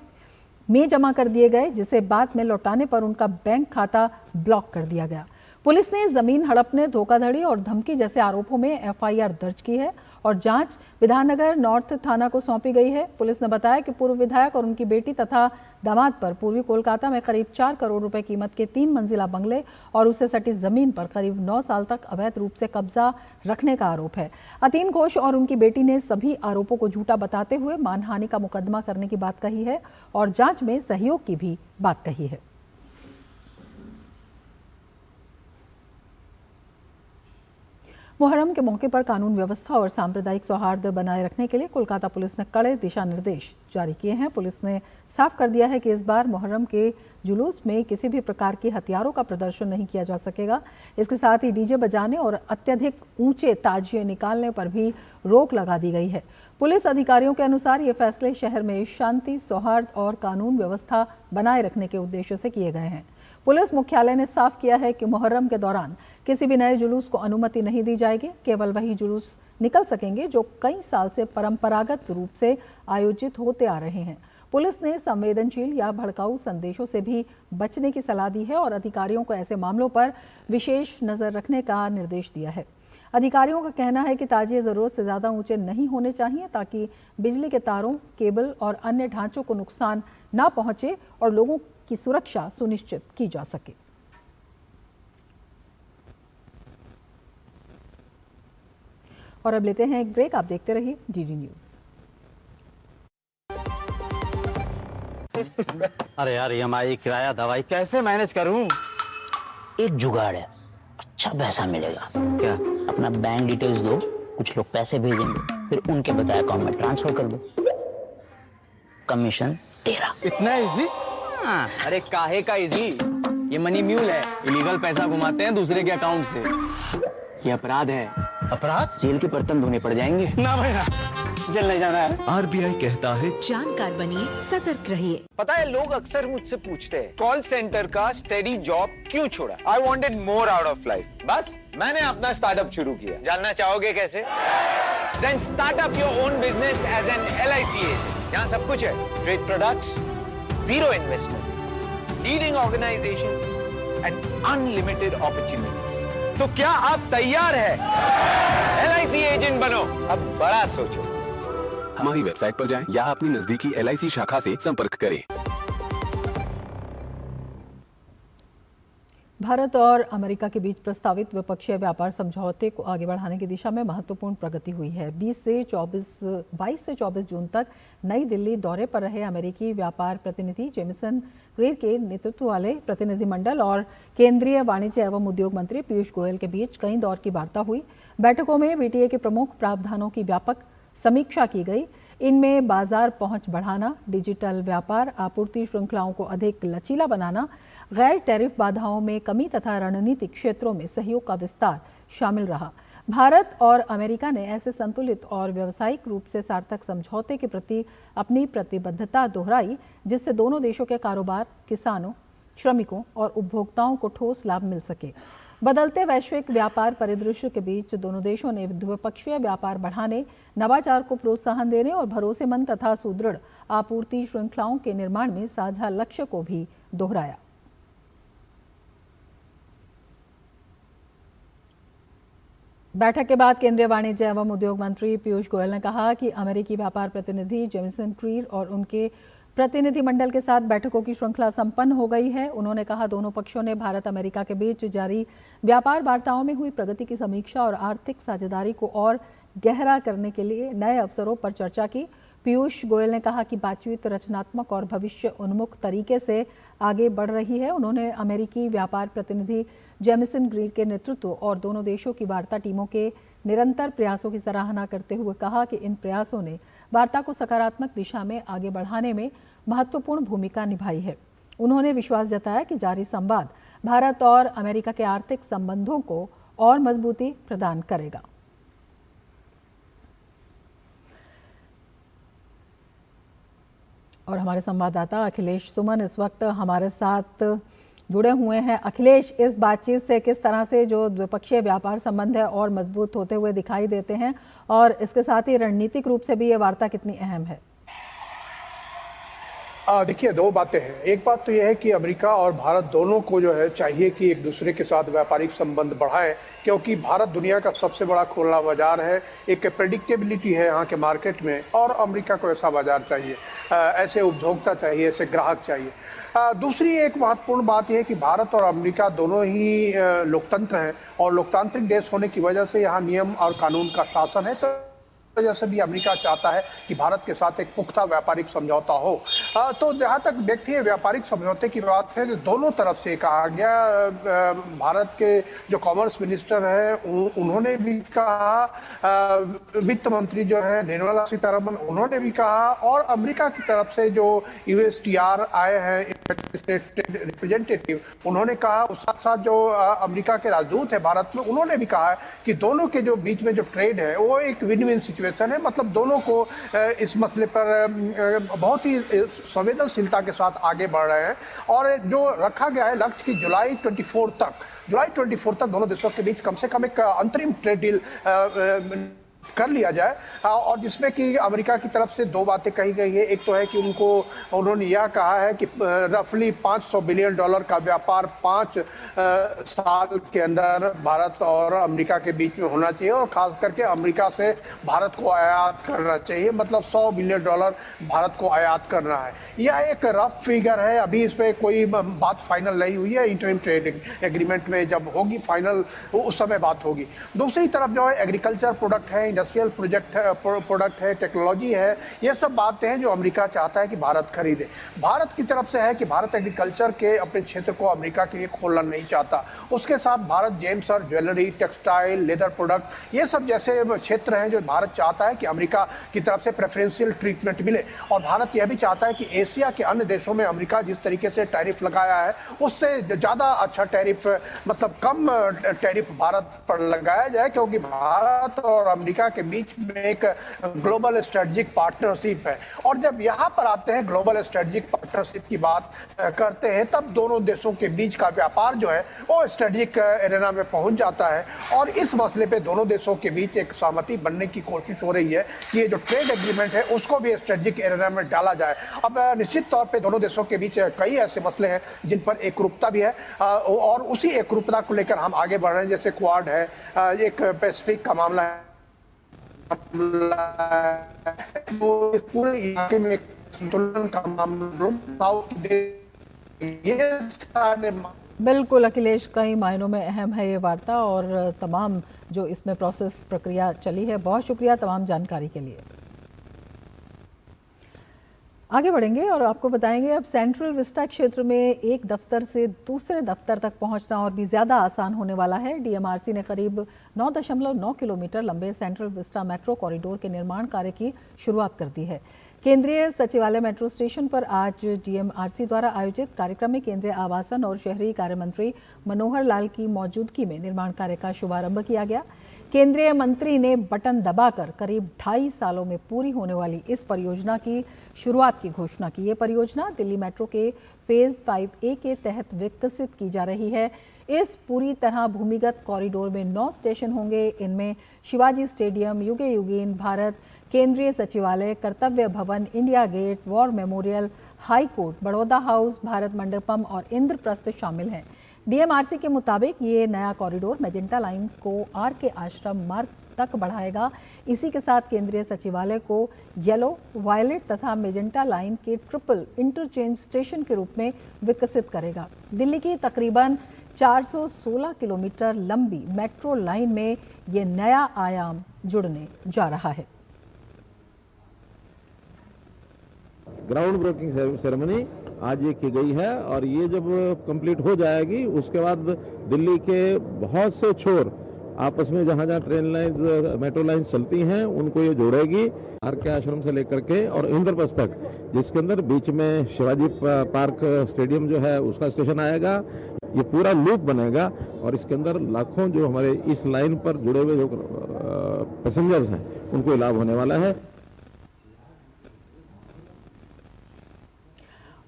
में जमा कर दिए गए, जिसे बाद में लौटाने पर उनका बैंक खाता ब्लॉक कर दिया गया। पुलिस ने जमीन हड़पने, धोखाधड़ी और धमकी जैसे आरोपों में एफआईआर दर्ज की है और जांच विधाननगर नॉर्थ थाना को सौंपी गई है। पुलिस ने बताया कि पूर्व विधायक और उनकी बेटी तथा दामाद पर पूर्वी कोलकाता में करीब 4 करोड़ रुपए कीमत के 3 मंजिला बंगले और उससे सटी जमीन पर करीब 9 साल तक अवैध रूप से कब्जा रखने का आरोप है। अतीन घोष और उनकी बेटी ने सभी आरोपों को झूठा बताते हुए मानहानि का मुकदमा करने की बात कही है और जांच में सहयोग की भी बात कही है। मुहर्रम के मौके पर कानून व्यवस्था और सांप्रदायिक सौहार्द बनाए रखने के लिए कोलकाता पुलिस ने कड़े दिशा निर्देश जारी किए हैं। पुलिस ने साफ कर दिया है कि इस बार मुहर्रम के जुलूस में किसी भी प्रकार की हथियारों का प्रदर्शन नहीं किया जा सकेगा। इसके साथ ही डीजे बजाने और अत्यधिक ऊंचे ताजिए निकालने पर भी रोक लगा दी गई है। पुलिस अधिकारियों के अनुसार ये फैसले शहर में शांति, सौहार्द और कानून व्यवस्था बनाए रखने के उद्देश्य से किए गए हैं। पुलिस मुख्यालय ने साफ किया है कि मुहर्रम के दौरान किसी भी नए जुलूस को अनुमति नहीं दी जाएगी। केवल वही जुलूस निकल सकेंगे जो कई साल से परंपरागत रूप से आयोजित होते आ रहे हैं। पुलिस ने संवेदनशील या भड़काऊ संदेशों से भी बचने की सलाह दी है और अधिकारियों को ऐसे मामलों पर विशेष नजर रखने का निर्देश दिया है। अधिकारियों का कहना है कि ताजिए ज़रूरत से ज़्यादा ऊंचे नहीं होने चाहिए ताकि बिजली के तारों, केबल और अन्य ढांचों को नुकसान ना पहुंचे और लोगों की सुरक्षा सुनिश्चित की जा सके। और अब लेते हैं एक ब्रेक। आप देखते रहिए डीडी न्यूज़। अरे यार, EMI, किराया, दवाई कैसे मैनेज करूं? एक जुगाड़ है, अच्छा पैसा मिलेगा। क्या? अपना बैंक डिटेल्स दो, कुछ लोग पैसे भेजेंगे, फिर उनके बताए अकाउंट में ट्रांसफर कर दो, कमीशन तेरा। इतना इजी? अरे काहे का इजी, ये मनी म्यूल है, इलीगल पैसा घुमाते हैं दूसरे के अकाउंट से। ये अपराध है। अपराध? जेल के बर्तन धोने पड़ जाएंगे। ना भाई ना, जेल नहीं जाना है। RBI कहता है जानकार बनिए, सतर्क रहिए। पता है, लोग अक्सर मुझसे पूछते हैं कॉल सेंटर का स्टेडी जॉब क्यों छोड़ा? I wanted more out of life. बस मैंने अपना स्टार्टअप शुरू किया। जानना चाहोगे कैसे? Then start up your own business as an LIC agent. यहाँ सब कुछ है, great products, zero investment, leading organisation and unlimited opportunities. तो क्या आप तैयार है? LIC एजेंट बनो, अब बड़ा सोचो। हमारी वेबसाइट पर जाएं या अपनी नजदीकी LIC शाखा से संपर्क करें। भारत और अमेरिका के बीच प्रस्तावित द्विपक्षीय व्यापार समझौते को आगे बढ़ाने की दिशा में महत्वपूर्ण प्रगति हुई है। 22 से 24 जून तक नई दिल्ली दौरे पर रहे अमेरिकी व्यापार प्रतिनिधि जेमिसन ग्रीर के नेतृत्व वाले प्रतिनिधिमंडल और केंद्रीय वाणिज्य एवं उद्योग मंत्री पीयूष गोयल के बीच कई दौर की वार्ता हुई। बैठकों में BTA के प्रमुख प्रावधानों की व्यापक समीक्षा की गई। इनमें बाजार पहुंच बढ़ाना, डिजिटल व्यापार, आपूर्ति श्रृंखलाओं को अधिक लचीला बनाना, गैर टैरिफ बाधाओं में कमी तथा रणनीतिक क्षेत्रों में सहयोग का विस्तार शामिल रहा। भारत और अमेरिका ने ऐसे संतुलित और व्यावसायिक रूप से सार्थक समझौते के प्रति अपनी प्रतिबद्धता दोहराई जिससे दोनों देशों के कारोबार, किसानों, श्रमिकों और उपभोक्ताओं को ठोस लाभ मिल सके। बदलते वैश्विक व्यापार परिदृश्य के बीच दोनों देशों ने द्विपक्षीय व्यापार बढ़ाने, नवाचार को प्रोत्साहन देने और भरोसेमंद तथा सुदृढ़ आपूर्ति श्रृंखलाओं के निर्माण में साझा लक्ष्य को भी दोहराया। बैठक के बाद केंद्रीय वाणिज्य एवं उद्योग मंत्री पीयूष गोयल ने कहा कि अमेरिकी व्यापार प्रतिनिधि जेमिसन ग्रीर और उनके प्रतिनिधिमंडल के साथ बैठकों की श्रृंखला संपन्न हो गई है। उन्होंने कहा दोनों पक्षों ने भारत अमेरिका के बीच जारी व्यापार वार्ताओं में हुई प्रगति की समीक्षा और आर्थिक साझेदारी को और गहरा करने के लिए नए अवसरों पर चर्चा की। पीयूष गोयल ने कहा कि बातचीत रचनात्मक और भविष्य उन्मुख तरीके से आगे बढ़ रही है। उन्होंने अमेरिकी व्यापार प्रतिनिधि जेमिसन ग्रीर के नेतृत्व और दोनों देशों की वार्ता टीमों के निरंतर प्रयासों की सराहना करते हुए कहा कि इन प्रयासों ने वार्ता को सकारात्मक दिशा में आगे बढ़ाने में महत्वपूर्ण भूमिका निभाई है। उन्होंने विश्वास जताया कि जारी संवाद भारत और अमेरिका के आर्थिक संबंधों को और मजबूती प्रदान करेगा। और हमारे संवाददाता अखिलेश सुमन इस वक्त हमारे साथ जुड़े हुए हैं। अखिलेश, इस बातचीत से किस तरह से जो द्विपक्षीय व्यापार संबंध है और मजबूत होते हुए दिखाई देते हैं और इसके साथ ही रणनीतिक रूप से भी ये वार्ता कितनी अहम है? देखिए, दो बातें हैं। एक बात तो यह है कि अमेरिका और भारत दोनों को जो है चाहिए कि एक दूसरे के साथ व्यापारिक संबंध बढ़ाएं, क्योंकि भारत दुनिया का सबसे बड़ा खुला बाजार है, एक प्रेडिक्टेबिलिटी है यहाँ के मार्केट में, और अमेरिका को ऐसा बाजार चाहिए, ऐसे उपभोक्ता चाहिए, ऐसे ग्राहक चाहिए। दूसरी एक महत्वपूर्ण बात यह है कि भारत और अमेरिका दोनों ही लोकतंत्र हैं और लोकतांत्रिक देश होने की वजह से यहाँ नियम और कानून का शासन है। तो वजह से भी अमेरिका चाहता है कि भारत के साथ एक पुख्ता व्यापारिक समझौता हो। तो जहाँ तक व्यक्ति वियापारिक समझौते की बात है तो दोनों तरफ से कहा गया। भारत के जो कॉमर्स मिनिस्टर हैं उन्होंने भी कहा, वित्त मंत्री जो है निर्मला सीतारमण उन्होंने भी कहा, और अमेरिका की तरफ से जो USTR आए हैं रिप्रेजेंटेटिव उन्होंने कहा, उस साथ साथ जो अमेरिका के राजदूत है भारत में उन्होंने भी कहा कि दोनों के जो बीच में जो ट्रेड है वो एक विन विन सिचुएशन है। मतलब दोनों को इस मसले पर बहुत ही संवेदनशीलता के साथ आगे बढ़ रहे हैं, और जो रखा गया है लक्ष्य कि जुलाई 24 तक दोनों देशों के बीच कम से कम एक अंतरिम ट्रेड डील कर लिया जाए, और जिसमें कि अमेरिका की तरफ से दो बातें कही गई है। एक तो है कि उन्होंने यह कहा है कि रफली $500 बिलियन का व्यापार 5 साल के अंदर भारत और अमेरिका के बीच में होना चाहिए, और खास करके अमेरिका से भारत को आयात करना चाहिए, मतलब $100 बिलियन भारत को आयात करना है। यह एक रफ फिगर है, अभी इस पर कोई बात फाइनल नहीं हुई है। इंटरिम ट्रेड एग्रीमेंट में जब होगी फाइनल, उस समय बात होगी। दूसरी तरफ जो है एग्रीकल्चर प्रोडक्ट है, इंडस्ट्रियल प्रोडक्ट है, टेक्नोलॉजी है, ये सब बातें हैं जो अमेरिका चाहता है कि भारत खरीदे। भारत की तरफ से है कि भारत एग्रीकल्चर के अपने क्षेत्र को अमेरिका के लिए खोलना नहीं चाहता। उसके साथ भारत जेम्स और ज्वेलरी, टेक्सटाइल, लेदर प्रोडक्ट, ये सब जैसे क्षेत्र हैं जो भारत चाहता है कि अमेरिका की तरफ से प्रेफरेंशियल ट्रीटमेंट मिले। और भारत यह भी चाहता है कि एशिया के अन्य देशों में अमेरिका जिस तरीके से टैरिफ लगाया है उससे ज़्यादा अच्छा टैरिफ, मतलब कम टैरिफ भारत पर लगाया जाए, क्योंकि भारत और अमेरिका के बीच में एक ग्लोबल स्ट्रेटजिक पार्टनरशिप है। और जब यहाँ पर आते हैं ग्लोबल स्ट्रेटजिक पार्टनरशिप की बात करते हैं, तब दोनों देशों के बीच का व्यापार जो है वो स्ट्रेटजिक एरेना में पहुंच जाता है। और इस मसले पे दोनों देशों के बीच एक सहमति बनने की कोशिश हो रही है कि ये जो ट्रेड एग्रीमेंट है उसको भी स्ट्रेटजिक एरेना में डाला जाए। अब निश्चित तौर पे दोनों देशों के बीच कई ऐसे मसले हैं जिन पर एकरूपता भी है, और उसी एकरूपता को लेकर हम आगे बढ़ रहे हैं। जैसे क्वाड है, एक पैसिफिक का मामला है, तो पूरे इलाके में संतुलन का मामला, ये सारे बिल्कुल अखिलेश, कई मायनों में अहम है ये वार्ता और तमाम जो इसमें प्रोसेस प्रक्रिया चली है। बहुत शुक्रिया तमाम जानकारी के लिए। आगे बढ़ेंगे और आपको बताएंगे अब सेंट्रल विस्टा क्षेत्र में एक दफ्तर से दूसरे दफ्तर तक पहुंचना और भी ज़्यादा आसान होने वाला है। डीएमआरसी ने करीब 9.9 किलोमीटर लंबे सेंट्रल विस्टा मेट्रो कॉरिडोर के निर्माण कार्य की शुरुआत कर दी है। केंद्रीय सचिवालय मेट्रो स्टेशन पर आज डीएमआरसी द्वारा आयोजित कार्यक्रम में केंद्रीय आवासन और शहरी कार्य मंत्री मनोहर लाल की मौजूदगी में निर्माण कार्य का शुभारंभ किया गया। केंद्रीय मंत्री ने बटन दबाकर करीब 2.5 सालों में पूरी होने वाली इस परियोजना की शुरुआत की घोषणा की। ये परियोजना दिल्ली मेट्रो के फेज 5A के तहत विकसित की जा रही है। इस पूरी तरह भूमिगत कॉरिडोर में 9 स्टेशन होंगे। इनमें शिवाजी स्टेडियम, युगे युगीन भारत, केंद्रीय Sachivalaya, Kartavya Bhavan, India Gate, War Memorial, High Court, Baroda House, Bharat Mandapam और इंद्रप्रस्थ शामिल हैं। डीएमआरसी के मुताबिक ये नया कॉरिडोर मेजेंटा लाइन को आर.के. आश्रम मार्ग तक बढ़ाएगा। इसी के साथ केंद्रीय सचिवालय को येलो, वायलेट तथा मेजेंटा लाइन के ट्रिपल इंटरचेंज स्टेशन के रूप में विकसित करेगा। दिल्ली की तकरीबन 416 किलोमीटर लंबी मेट्रो लाइन में ये नया आयाम जुड़ने जा रहा है। ग्राउंड ब्रेकिंग सेरेमनी आज ये की गई है और ये जब कंप्लीट हो जाएगी उसके बाद दिल्ली के बहुत से छोर आपस में जहाँ जहाँ ट्रेन लाइन, मेट्रो लाइन चलती हैं उनको ये जोड़ेगी। आर.के. आश्रम से लेकर के और इंद्रप्रस्थ तक, जिसके अंदर बीच में शिवाजी पार्क स्टेडियम जो है उसका स्टेशन आएगा। ये पूरा लूप बनेगा और इसके अंदर लाखों जो हमारे इस लाइन पर जुड़े हुए जो पैसेंजर्स हैं उनको लाभ होने वाला है।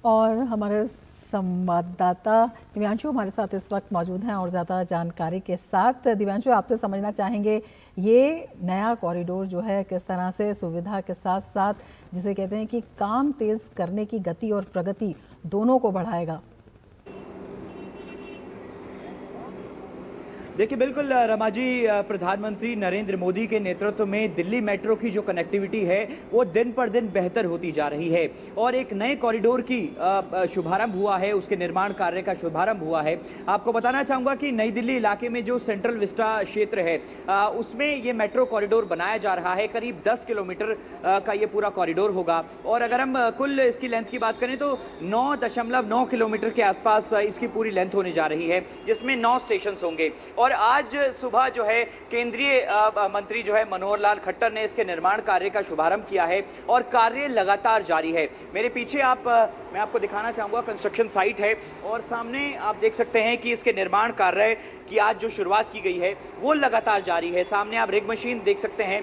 और हमारे संवाददाता दिव्यांशु हमारे साथ इस वक्त मौजूद हैं और ज़्यादा जानकारी के साथ। दिव्यांशु, आपसे समझना चाहेंगे ये नया कॉरिडोर जो है किस तरह से सुविधा के साथ साथ जिसे कहते हैं कि काम तेज़ करने की गति और प्रगति दोनों को बढ़ाएगा। देखिए बिल्कुल रमा जी, प्रधानमंत्री नरेंद्र मोदी के नेतृत्व में दिल्ली मेट्रो की जो कनेक्टिविटी है वो दिन पर दिन बेहतर होती जा रही है और एक नए कॉरिडोर की शुभारंभ हुआ है, उसके निर्माण कार्य का शुभारंभ हुआ है। आपको बताना चाहूँगा कि नई दिल्ली इलाके में जो सेंट्रल विस्टा क्षेत्र है उसमें ये मेट्रो कॉरिडोर बनाया जा रहा है। करीब 10 किलोमीटर का ये पूरा कॉरिडोर होगा और अगर हम कुल इसकी लेंथ की बात करें तो 9.9 किलोमीटर के आसपास इसकी पूरी लेंथ होने जा रही है, जिसमें 9 स्टेशन होंगे। और आज सुबह जो है केंद्रीय मंत्री जो है मनोहर लाल खट्टर ने इसके निर्माण कार्य का शुभारंभ किया है और कार्य लगातार जारी है। मेरे पीछे मैं आपको दिखाना चाहूँगा कंस्ट्रक्शन साइट है और सामने आप देख सकते हैं कि इसके निर्माण कार्य कि आज जो शुरुआत की गई है वो लगातार जारी है। सामने आप रिग मशीन देख सकते हैं,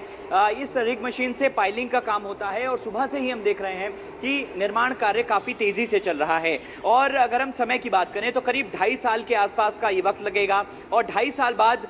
इस रिग मशीन से पाइलिंग का काम होता है और सुबह से ही हम देख रहे हैं कि निर्माण कार्य काफ़ी तेज़ी से चल रहा है। और अगर हम समय की बात करें तो करीब 2.5 साल के आसपास का ये वक्त लगेगा और 2.5 साल बाद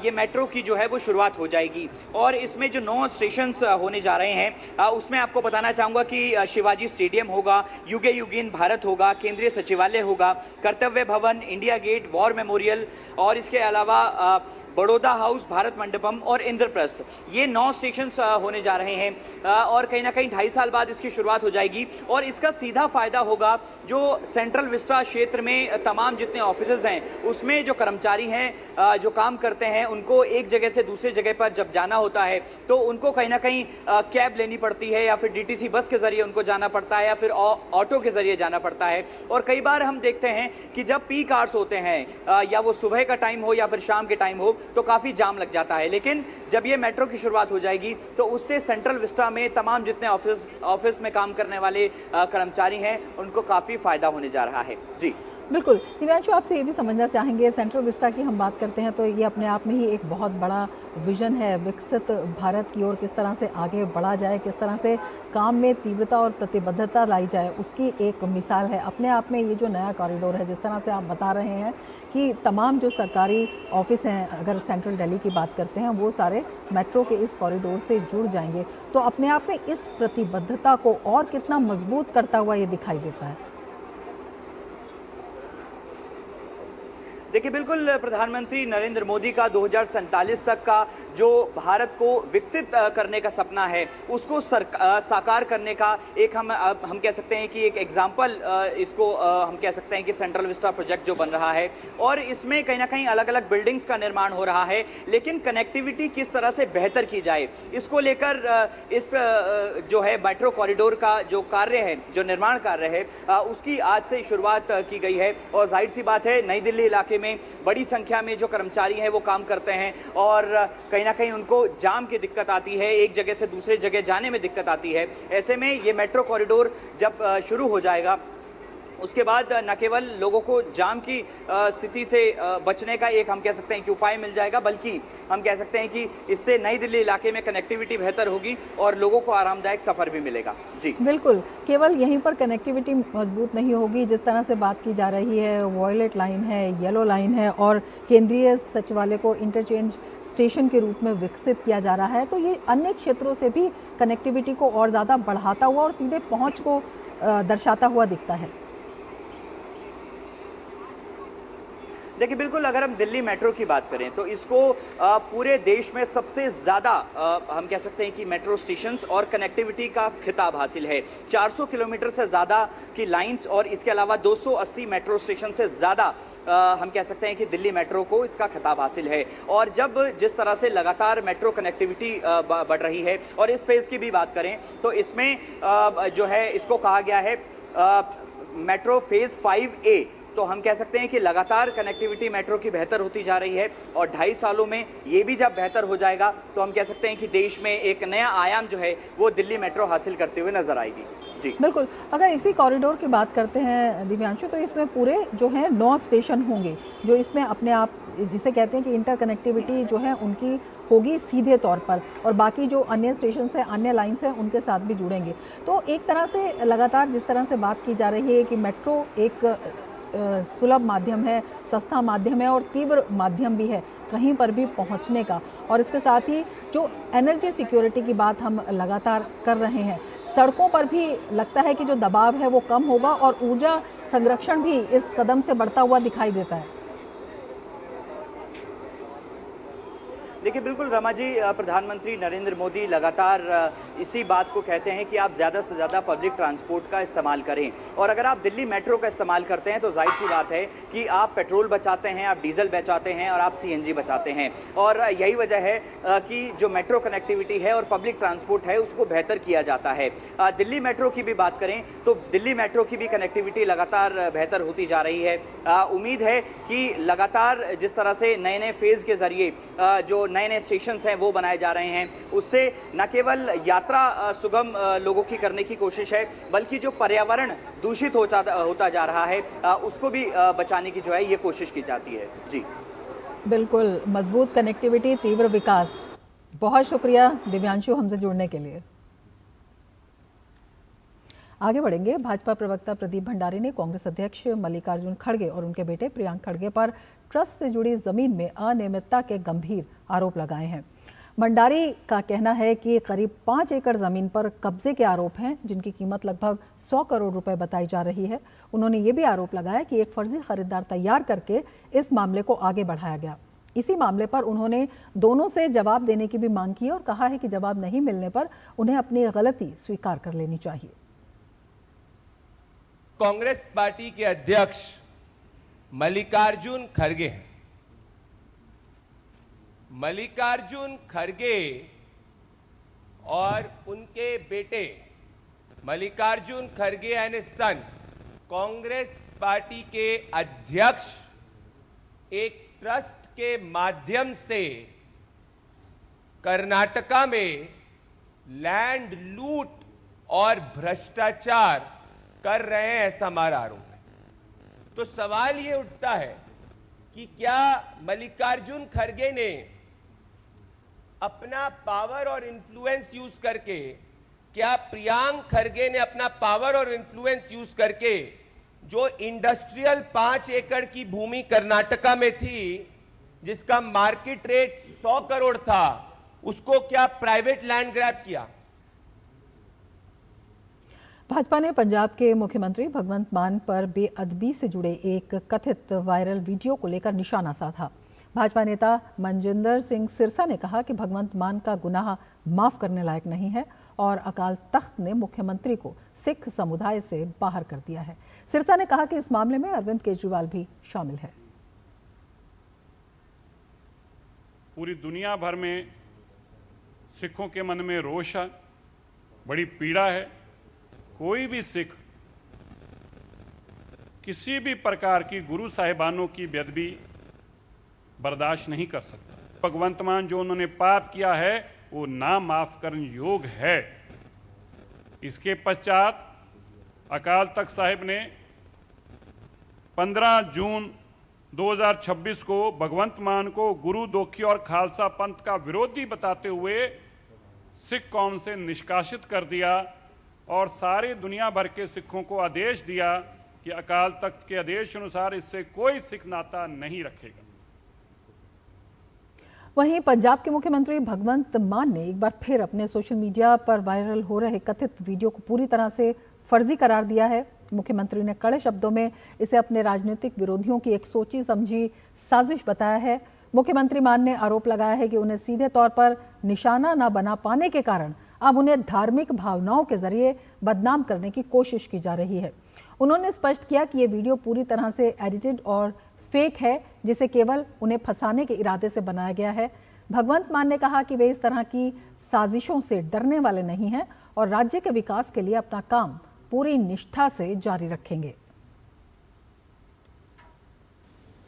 ये मेट्रो की जो है वो शुरुआत हो जाएगी। और इसमें जो 9 स्टेशन होने जा रहे हैं उसमें आपको बताना चाहूँगा कि शिवाजी स्टेडियम होगा, युगे युगीन भारत होगा, केंद्रीय सचिवालय होगा, कर्तव्य Bhavan, India Gate, War memorial और इसके अलावा बड़ौदा हाउस, भारत मंडपम और इंद्रप्रस्थ, ये 9 स्टेशन होने जा रहे हैं और कहीं ना कहीं 2.5 साल बाद इसकी शुरुआत हो जाएगी। और इसका सीधा फायदा होगा जो सेंट्रल विस्टा क्षेत्र में तमाम जितने ऑफिसेज हैं उसमें जो कर्मचारी हैं जो काम करते हैं उनको एक जगह से दूसरी जगह पर जब जाना होता है तो उनको कहीं ना कहीं कैब लेनी पड़ती है या फिर डीटीसी बस के जरिए उनको जाना पड़ता है या फिर ऑटो के जरिए जाना पड़ता है। और कई बार हम देखते हैं कि जब पीक आवर्स होते हैं या वो सुबह का टाइम हो या फिर शाम के टाइम हो तो काफ़ी जाम लग जाता है। लेकिन जब ये मेट्रो की शुरुआत हो जाएगी तो उससे सेंट्रल विस्टा में तमाम जितने ऑफिस में काम करने वाले कर्मचारी हैं उनको काफ़ी फायदा होने जा रहा है। जी बिल्कुल। दिव्यांशु, आपसे ये भी समझना चाहेंगे, सेंट्रल विस्टा की हम बात करते हैं तो ये अपने आप में ही एक बहुत बड़ा विजन है विकसित भारत की ओर, किस तरह से आगे बढ़ा जाए, किस तरह से काम में तीव्रता और प्रतिबद्धता लाई जाए, उसकी एक मिसाल है अपने आप में ये जो नया कॉरिडोर है। जिस तरह से आप बता रहे हैं कि तमाम जो सरकारी ऑफिस हैं, अगर सेंट्रल दिल्ली की बात करते हैं, वो सारे मेट्रो के इस कॉरिडोर से जुड़ जाएंगे, तो अपने आप में इस प्रतिबद्धता को और कितना मजबूत करता हुआ ये दिखाई देता है। देखिए, बिल्कुल प्रधानमंत्री नरेंद्र मोदी का 2047 तक का जो भारत को विकसित करने का सपना है उसको साकार करने का एक हम कह सकते हैं कि एक एग्जाम्पल इसको हम कह सकते हैं कि सेंट्रल विस्टा प्रोजेक्ट जो बन रहा है। और इसमें कहीं ना कहीं अलग अलग बिल्डिंग्स का निर्माण हो रहा है, लेकिन कनेक्टिविटी किस तरह से बेहतर की जाए इसको लेकर इस जो है मेट्रो कॉरिडोर का जो कार्य है, जो निर्माण कार्य है, उसकी आज से शुरुआत की गई है। और जाहिर सी बात है, नई दिल्ली इलाके में बड़ी संख्या में जो कर्मचारी हैं वो काम करते हैं और कहीं ना कहीं उनको जाम की दिक्कत आती है, एक जगह से दूसरे जगह जाने में दिक्कत आती है। ऐसे में ये मेट्रो कॉरिडोर जब शुरू हो जाएगा उसके बाद न केवल लोगों को जाम की स्थिति से बचने का एक हम कह सकते हैं कि उपाय मिल जाएगा, बल्कि हम कह सकते हैं कि इससे नई दिल्ली इलाके में कनेक्टिविटी बेहतर होगी और लोगों को आरामदायक सफ़र भी मिलेगा। जी बिल्कुल। केवल यहीं पर कनेक्टिविटी मजबूत नहीं होगी, जिस तरह से बात की जा रही है, वॉयलेट लाइन है, येलो लाइन है और केंद्रीय सचिवालय को इंटरचेंज स्टेशन के रूप में विकसित किया जा रहा है, तो ये अन्य क्षेत्रों से भी कनेक्टिविटी को और ज़्यादा बढ़ाता हुआ और सीधे पहुँच को दर्शाता हुआ दिखता है। देखिए, बिल्कुल अगर हम दिल्ली मेट्रो की बात करें तो इसको पूरे देश में सबसे ज़्यादा हम कह सकते हैं कि मेट्रो स्टेशंस और कनेक्टिविटी का खिताब हासिल है। 400 किलोमीटर से ज़्यादा की लाइंस और इसके अलावा 280 मेट्रो स्टेशन से ज़्यादा हम कह सकते हैं कि दिल्ली मेट्रो को इसका खिताब हासिल है। और जब जिस तरह से लगातार मेट्रो कनेक्टिविटी बढ़ रही है और इस फेज़ की भी बात करें तो इसमें जो है इसको कहा गया है मेट्रो फेज़ 5A। तो हम कह सकते हैं कि लगातार कनेक्टिविटी मेट्रो की बेहतर होती जा रही है और 2.5 सालों में ये भी जब बेहतर हो जाएगा तो हम कह सकते हैं कि देश में एक नया आयाम जो है वो दिल्ली मेट्रो हासिल करते हुए नजर आएगी। जी बिल्कुल। अगर इसी कॉरिडोर की बात करते हैं दिव्यांशु, तो इसमें पूरे जो है 9 स्टेशन होंगे जो इसमें अपने आप जिसे कहते हैं कि इंटरकनेक्टिविटी जो है उनकी होगी सीधे तौर पर, और बाकी जो अन्य स्टेशन हैं, अन्य लाइन्स हैं, उनके साथ भी जुड़ेंगे। तो एक तरह से लगातार जिस तरह से बात की जा रही है कि मेट्रो एक सुलभ माध्यम है, सस्ता माध्यम है और तीव्र माध्यम भी है कहीं पर भी पहुंचने का, और इसके साथ ही जो एनर्जी सिक्योरिटी की बात हम लगातार कर रहे हैं, सड़कों पर भी लगता है कि जो दबाव है वो कम होगा और ऊर्जा संरक्षण भी इस कदम से बढ़ता हुआ दिखाई देता है। देखिए, बिल्कुल रमा जी, प्रधानमंत्री नरेंद्र मोदी लगातार इसी बात को कहते हैं कि आप ज़्यादा से ज़्यादा पब्लिक ट्रांसपोर्ट का इस्तेमाल करें। और अगर आप दिल्ली मेट्रो का इस्तेमाल करते हैं तो जाहिर सी बात है कि आप पेट्रोल बचाते हैं, आप डीजल बचाते हैं और आप सीएनजी बचाते हैं। और यही वजह है कि जो मेट्रो कनेक्टिविटी है और पब्लिक ट्रांसपोर्ट है उसको बेहतर किया जाता है। दिल्ली मेट्रो की भी बात करें तो दिल्ली मेट्रो की भी कनेक्टिविटी लगातार बेहतर होती जा रही है। उम्मीद है कि लगातार जिस तरह से नए नए फेज़ के ज़रिए जो नए नए स्टेशन हैं वो बनाए जा रहे हैं, उससे न केवल यात्रा सुगम लोगों की करने की कोशिश है, बल्कि जो पर्यावरण दूषित होता जा रहा है उसको भी बचाने की जो है ये कोशिश की जाती है। जी बिल्कुल, मजबूत कनेक्टिविटी, तीव्र विकास। बहुत शुक्रिया दिव्यांशु हमसे जुड़ने के लिए। आगे बढ़ेंगे। भाजपा प्रवक्ता प्रदीप भंडारी ने कांग्रेस अध्यक्ष मल्लिकार्जुन खड़गे और उनके बेटे प्रियांक खड़गे पर ट्रस्ट से जुड़ी जमीन में अनियमितता के गंभीर आरोप लगाए हैं। भंडारी का कहना है कि करीब 5 एकड़ जमीन पर कब्जे के आरोप हैं, जिनकी कीमत लगभग 100 करोड़ रुपए बताई जा रही है। उन्होंने ये भी आरोप लगाया कि एक फर्जी खरीदार तैयार करके इस मामले को आगे बढ़ाया गया। इसी मामले पर उन्होंने दोनों से जवाब देने की भी मांग की और कहा है कि जवाब नहीं मिलने पर उन्हें अपनी गलती स्वीकार कर लेनी चाहिए। कांग्रेस पार्टी के अध्यक्ष मल्लिकार्जुन खड़गे हैं। मल्लिकार्जुन खड़गे और उनके बेटे मल्लिकार्जुन खड़गे and his son Congress party के अध्यक्ष एक ट्रस्ट के माध्यम से कर्नाटका में लैंड लूट और भ्रष्टाचार कर रहे हैं, ऐसा हमारा आरोप है। तो सवाल ये उठता है कि क्या मल्लिकार्जुन खड़गे ने अपना पावर और इन्फ्लुएंस यूज करके, क्या प्रियांक खड़गे ने अपना पावर और इन्फ्लुएंस यूज करके जो इंडस्ट्रियल 5 एकड़ की भूमि कर्नाटका में थी, जिसका मार्केट रेट 100 करोड़ था, उसको क्या प्राइवेट लैंड ग्रैब किया? भाजपा ने पंजाब के मुख्यमंत्री भगवंत मान पर बेअदबी से जुड़े एक कथित वायरल वीडियो को लेकर निशाना साधा। भाजपा नेता मनजिंदर सिंह सिरसा ने कहा कि भगवंत मान का गुनाह माफ करने लायक नहीं है और अकाल तख्त ने मुख्यमंत्री को सिख समुदाय से बाहर कर दिया है। सिरसा ने कहा कि इस मामले में अरविंद केजरीवाल भी शामिल है। पूरी दुनिया भर में सिखों के मन में रोष है, बड़ी पीड़ा है। कोई भी सिख किसी भी प्रकार की गुरु साहिबानों की बेअदबी बर्दाश्त नहीं कर सकता। भगवंत मान जो उन्होंने पाप किया है वो ना माफ करने योग्य है। इसके पश्चात अकाल तख्त साहिब ने 15 जून 2026 को भगवंत मान को गुरु दोखी और खालसा पंथ का विरोधी बताते हुए सिख कौम से निष्कासित कर दिया और सारी दुनिया भर के सिखों को आदेश दिया कि अकाल तख्त के आदेश अनुसार इससे कोई सिख नाता नहीं रखेगा। वहीं पंजाब के मुख्यमंत्री भगवंत मान ने एक बार फिर अपने सोशल मीडिया पर वायरल हो रहे कथित वीडियो को पूरी तरह से फर्जी करार दिया है। मुख्यमंत्री ने कड़े शब्दों में इसे अपने राजनीतिक विरोधियों की एक सोची समझी साजिश बताया है। मुख्यमंत्री मान ने आरोप लगाया है कि उन्हें सीधे तौर पर निशाना न बना पाने के कारण अब उन्हें धार्मिक भावनाओं के जरिए बदनाम करने की कोशिश की जा रही है। उन्होंने स्पष्ट किया कि ये वीडियो पूरी तरह से एडिटेड और फेक है, जिसे केवल उन्हें फंसाने के इरादे से बनाया गया है। भगवंत मान ने कहा कि वे इस तरह की साजिशों से डरने वाले नहीं हैं और राज्य के विकास के लिए अपना काम पूरी निष्ठा से जारी रखेंगे।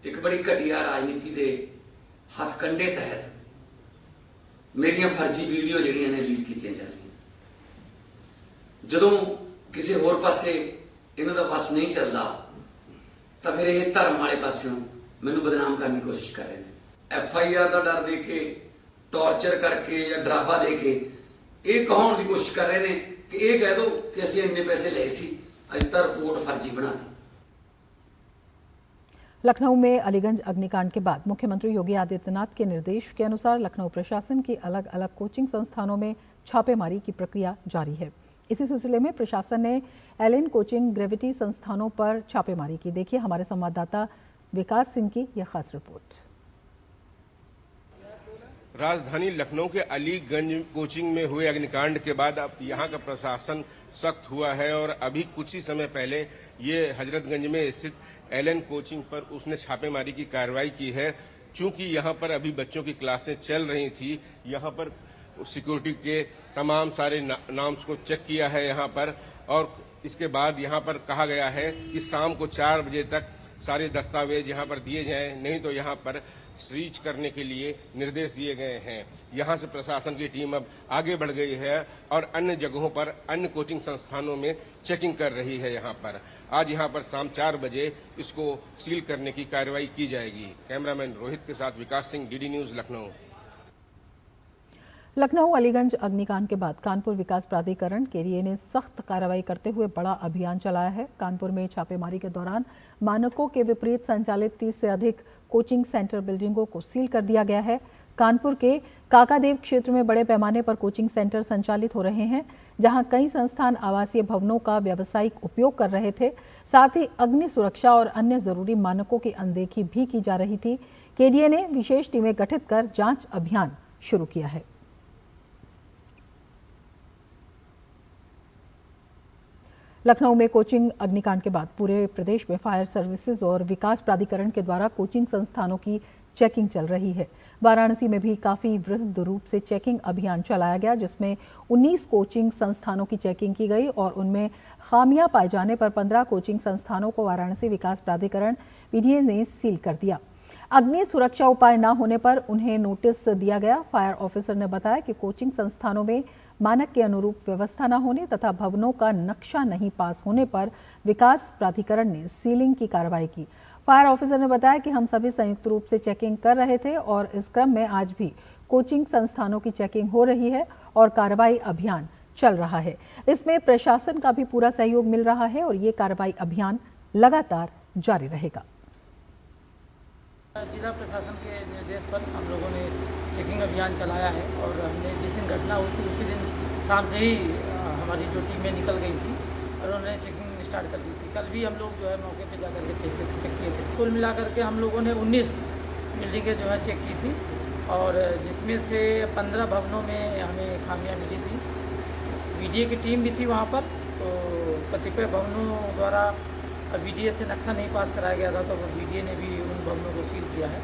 एक बड़ी घटिया राजनीति के हथकंडे तहत मेरिया फर्जी वीडियो जड़ियां ने रिलीज की जा रही। जदों किसी होर पासे इन्हां दा बस नहीं चलता तो फिर ये धर्म वाले पासों मैनू बदनाम करने की कोशिश कर रहे हैं। FIR का डर दे के, टॉर्चर करके या डरावा दे के ये कहने की कोशिश कर रहे हैं कि ये कह दो कि असीं इन्ने पैसे ले सी, अज तक रिपोर्ट फर्जी बना दी। लखनऊ में अलीगंज अग्निकांड के बाद मुख्यमंत्री योगी आदित्यनाथ के निर्देश के अनुसार लखनऊ प्रशासन की अलग अलग कोचिंग संस्थानों में छापेमारी की प्रक्रिया जारी है। इसी सिलसिले में प्रशासन ने एलिन कोचिंग ग्रेविटी संस्थानों पर छापेमारी की। देखिए हमारे संवाददाता विकास सिंह की यह खास रिपोर्ट। राजधानी लखनऊ के अलीगंज कोचिंग में हुए अग्निकांड के बाद अब यहाँ का प्रशासन सख्त हुआ है और अभी कुछ ही समय पहले ये हजरतगंज में स्थित एलिन कोचिंग पर उसने छापेमारी की कार्रवाई की है। चूंकि यहाँ पर अभी बच्चों की क्लासें चल रही थी, यहाँ पर सिक्योरिटी के तमाम सारे नाम्स को चेक किया है यहाँ पर, और इसके बाद यहाँ पर कहा गया है कि शाम को 4 बजे तक सारे दस्तावेज यहाँ पर दिए जाएं, नहीं तो यहाँ पर सीज करने के लिए निर्देश दिए गए हैं। यहाँ से प्रशासन की टीम अब आगे बढ़ गई है और अन्य जगहों पर, अन्य कोचिंग संस्थानों में चेकिंग कर रही है। यहाँ पर आज यहाँ पर शाम 4 बजे इसको सील करने की कार्रवाई की जाएगी। कैमरामैन रोहित के साथ विकास सिंह, डीडी न्यूज, लखनऊ। लखनऊ अलीगंज अग्निकांड के बाद कानपुर विकास प्राधिकरण केडीए ने सख्त कार्रवाई करते हुए बड़ा अभियान चलाया है। कानपुर में छापेमारी के दौरान मानकों के विपरीत संचालित 30 से अधिक कोचिंग सेंटर बिल्डिंगों को सील कर दिया गया है। कानपुर के काकादेव क्षेत्र में बड़े पैमाने पर कोचिंग सेंटर संचालित हो रहे हैं, जहां कई संस्थान आवासीय भवनों का व्यावसायिक उपयोग कर रहे थे। साथ ही अग्नि सुरक्षा और अन्य जरूरी मानकों की अनदेखी भी की जा रही थी। केडीए ने विशेष टीमें गठित कर जांच अभियान शुरू किया है। लखनऊ में कोचिंग अग्निकांड के बाद पूरे प्रदेश में फायर सर्विसेज और विकास प्राधिकरण के द्वारा कोचिंग संस्थानों की चेकिंग चल रही है। वाराणसी में भी काफी वृहद रूप से चेकिंग अभियान चलाया गया, जिसमें 19 कोचिंग संस्थानों की चेकिंग की गई और उनमें खामियां पाए जाने पर 15 कोचिंग संस्थानों को वाराणसी विकास प्राधिकरण पीडीए ने सील कर दिया। अग्नि सुरक्षा उपाय न होने पर उन्हें नोटिस दिया गया। फायर ऑफिसर ने बताया कि कोचिंग संस्थानों में मानक के अनुरूप व्यवस्था न होने तथा भवनों का नक्शा नहीं पास होने पर विकास प्राधिकरण ने सीलिंग की कार्रवाई की। फायर ऑफिसर ने बताया कि हम सभी संयुक्त रूप से चेकिंग कर रहे थे और इस क्रम में आज भी कोचिंग संस्थानों की चेकिंग हो रही है और कार्रवाई अभियान चल रहा है। इसमें प्रशासन का भी पूरा सहयोग मिल रहा है और ये कार्रवाई अभियान लगातार जारी रहेगा। जिला प्रशासन के निर्देश पर हम लोगों ने चेकिंग अभियान चलाया है और हमने जिस दिन घटना हुई थी उसी दिन शाम से ही हमारी जो टीमें निकल गई थी और उन्होंने चेकिंग स्टार्ट कर दी थी। कल भी हम लोग जो है मौके पे जाकर के चेक किए थे। कुल मिलाकर के हम लोगों ने 19 बिल्डिंगें जो है चेक की थी और जिसमें से 15 भवनों में हमें खामियां मिली थी। वीडीए की टीम भी थी वहाँ पर, तो कतिपय भवनों द्वारा वीडीए से नक्शा नहीं पास कराया गया था, तो वीडीए ने भी उन भवनों को सील किया है।